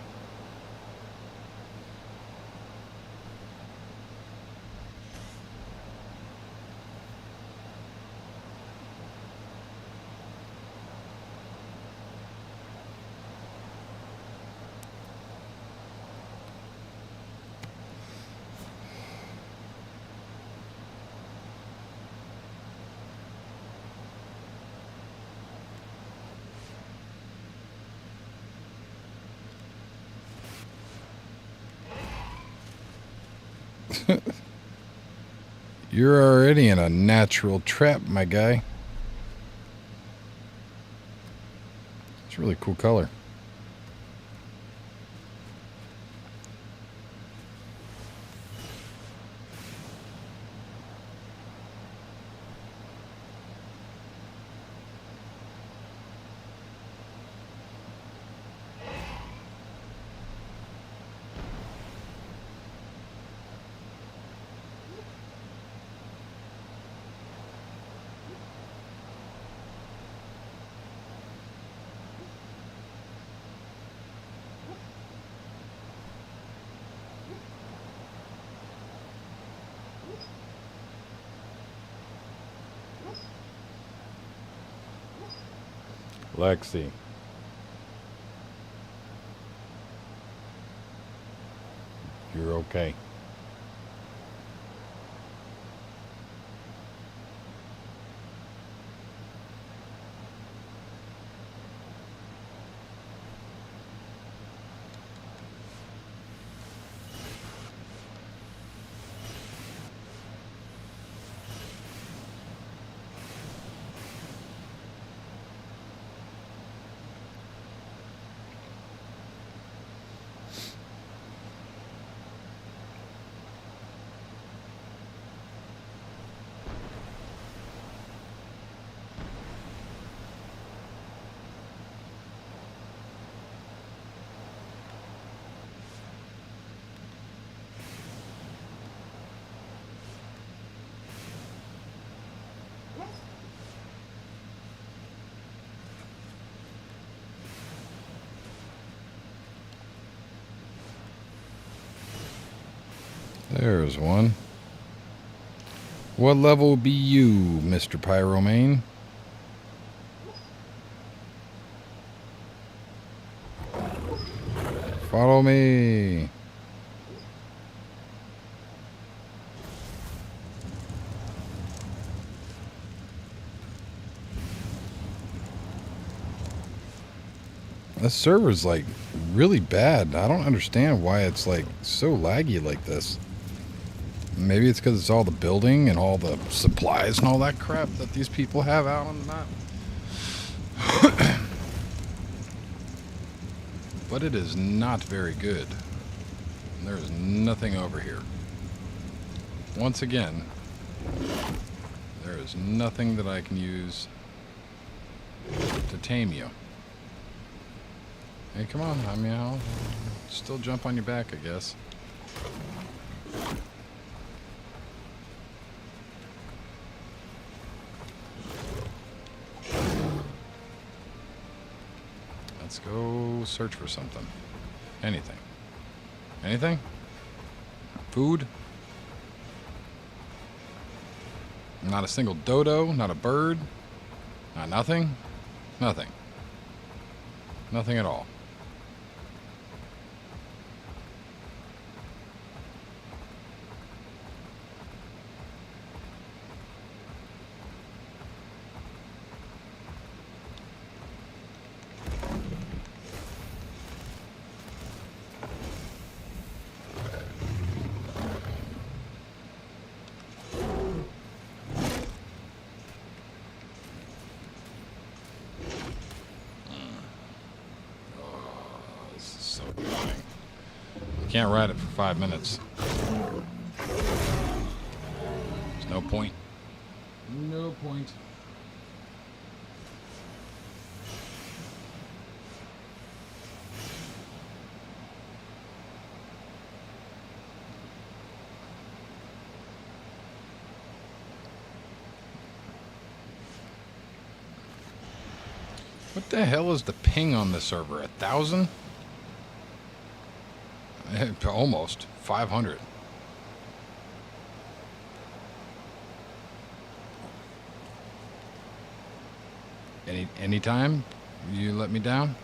You're already in a natural trap, my guy. It's a really cool color. Lexi. You're okay. There's one. What level be you, Mr. Pyromane? Follow me. This server's like really bad. I don't understand why it's like so laggy like this. Maybe it's because it's all the building and all the supplies and all that crap that these people have out on the map. But it is not very good. There is nothing over here. Once again, there is nothing that I can use to tame you. Hey, come on. I mean, I'll still jump on your back, I guess. Let's go search for something. Anything. Anything? Food? Not a single dodo, not a bird, not nothing, nothing. Nothing at all. Can't ride it for 5 minutes. There's no point. No point. What the hell is the ping on the server? 1,000? Almost 500. Anytime you let me down?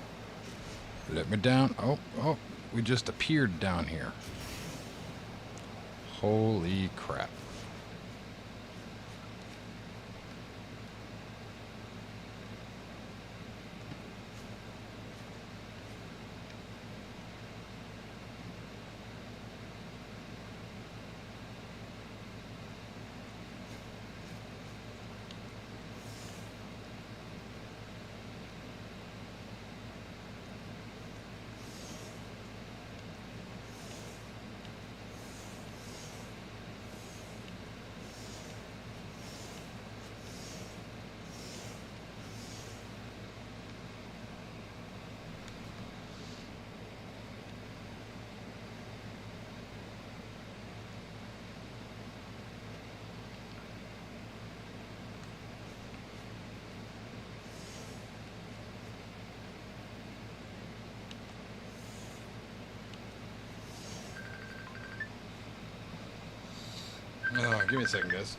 Let me down. Oh, we just appeared down here. Holy crap. Oh, give me a second, guys.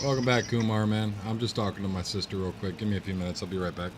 Welcome back, Kumar, man. I'm just talking to my sister real quick. Give me a few minutes. I'll be right back.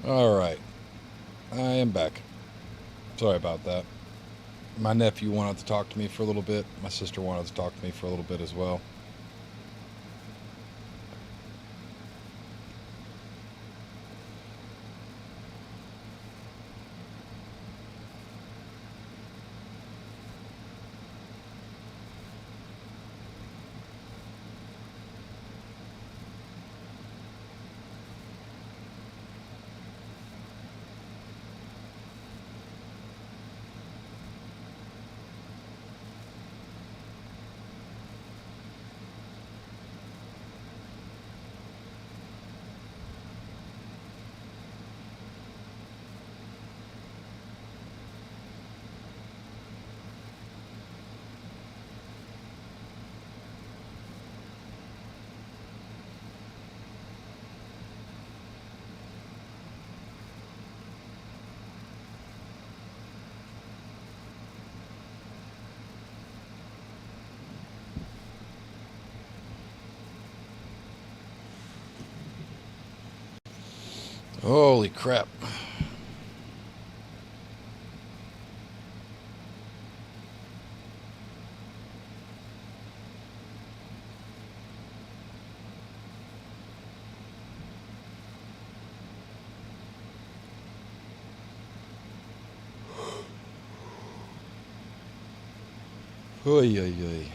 All right. I am back. Sorry about that. My nephew wanted to talk to me for a little bit. My sister wanted to talk to me for a little bit as well. Holy crap. Oy, oy, oy.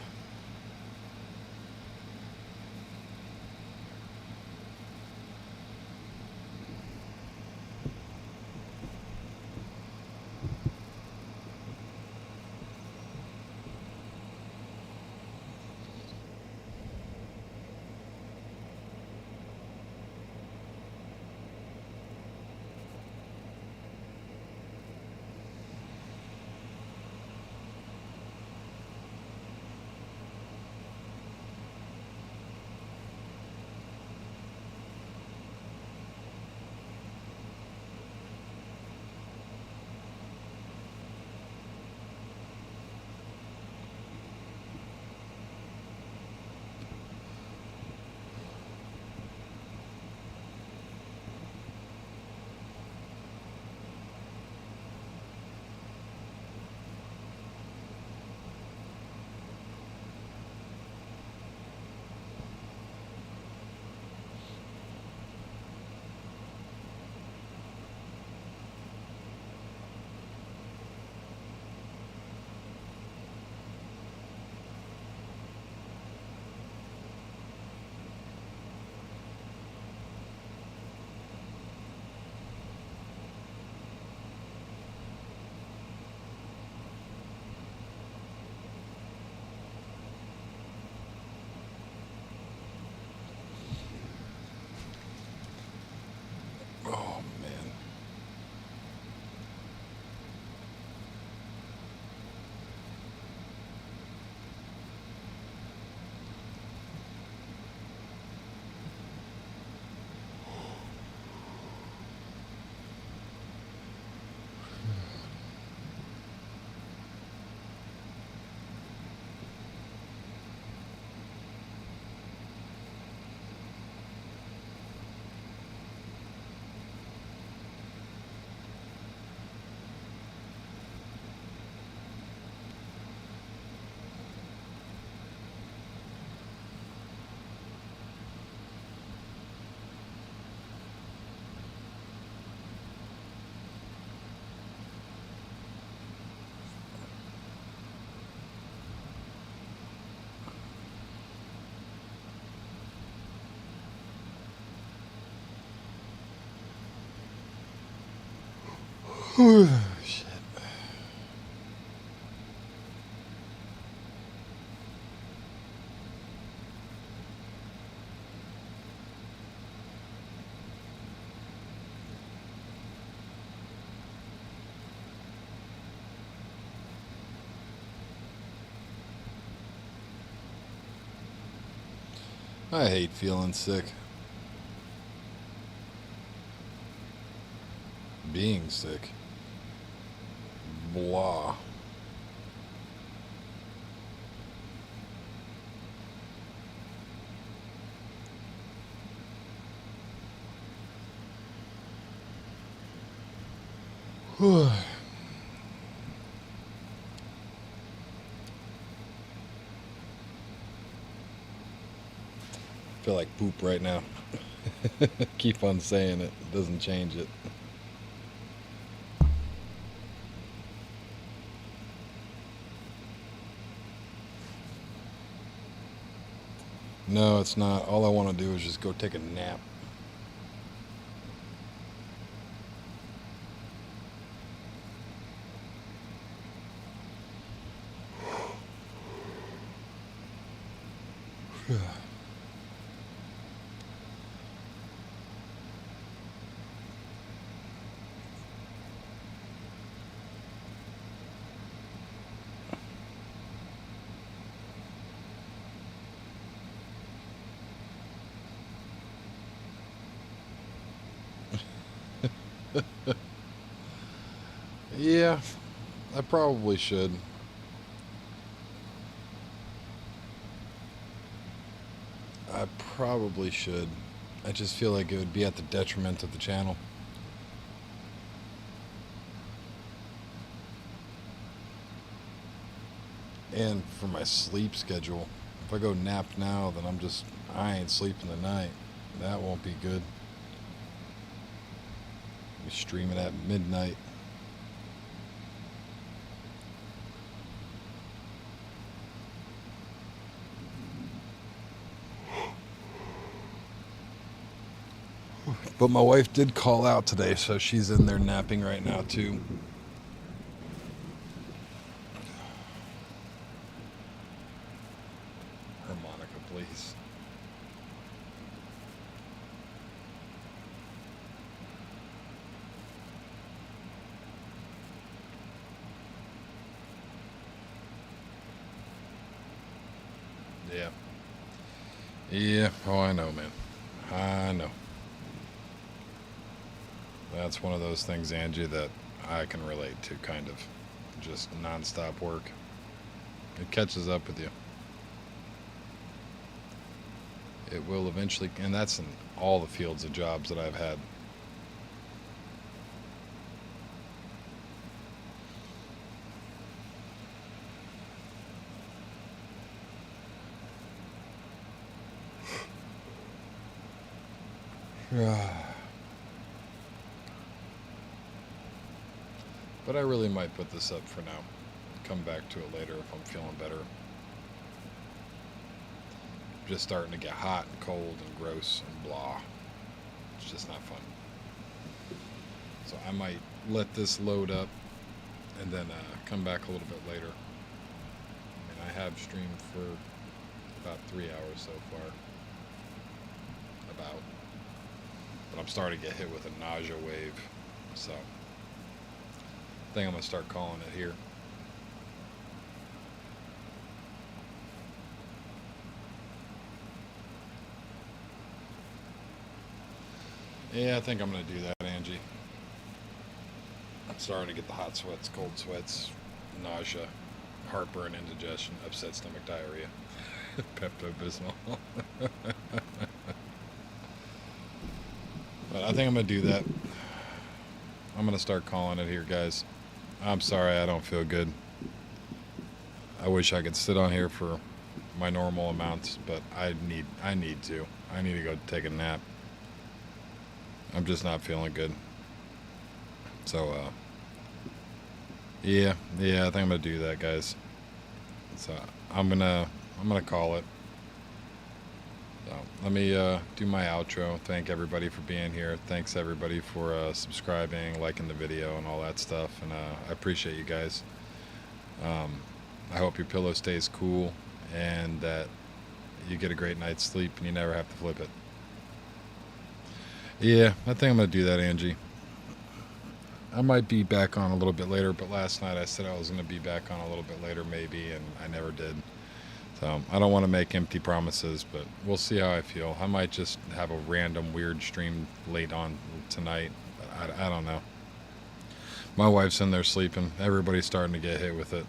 Shit. I hate feeling sick. Being sick. Blah. Feel like poop right now. Keep on saying it. Doesn't change it. No, it's not. All I want to do is just go take a nap. Yeah, I probably should. I probably should. I just feel like it would be at the detriment of the channel. And for my sleep schedule. If I go nap now, then I ain't sleeping tonight. That won't be good. We stream it at midnight. But my wife did call out today, so she's in there napping right now too. Harmonica, please. Yeah. Yeah. Oh, I know, man. I know. That's one of those things, Angie, that I can relate to, kind of. Just nonstop work. It catches up with you. It will eventually, and that's in all the fields of jobs that I've had. But I really might put this up for now. Come back to it later if I'm feeling better. Just starting to get hot and cold and gross and blah. It's just not fun. So I might let this load up and then come back a little bit later. I mean, I have streamed for about 3 hours so far. About. But I'm starting to get hit with a nausea wave. So I think I'm going to start calling it here. Yeah, I think I'm going to do that, Angie. I'm starting to get the hot sweats, cold sweats, nausea, heartburn, indigestion, upset stomach, diarrhea, Pepto-Bismol. But I think I'm going to do that. I'm going to start calling it here, guys. I'm sorry I don't feel good. I wish I could sit on here for my normal amounts, but I need to. I need to go take a nap. I'm just not feeling good. So, yeah, I think I'm gonna do that, guys. So I'm gonna call it. So let me do my outro. Thank everybody for being here. Thanks everybody for subscribing, liking the video, and all that stuff. And I appreciate you guys. I hope your pillow stays cool and that you get a great night's sleep and you never have to flip it. Yeah, I think I'm going to do that, Angie. I might be back on a little bit later, but last night I said I was going to be back on a little bit later maybe, and I never did. So I don't want to make empty promises, but we'll see how I feel. I might just have a random weird stream late on tonight. I don't know. My wife's in there sleeping. Everybody's starting to get hit with it.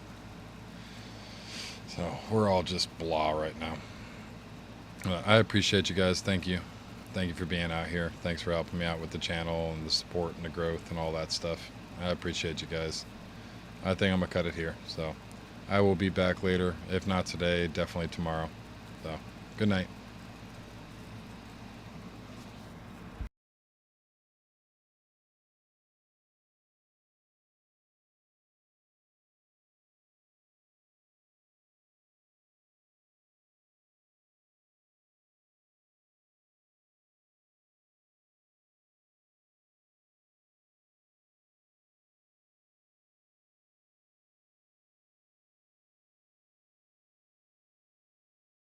So we're all just blah right now. I appreciate you guys. Thank you. Thank you for being out here. Thanks for helping me out with the channel and the support and the growth and all that stuff. I appreciate you guys. I think I'm going to cut it here. So I will be back later. If not today, definitely tomorrow. So good night.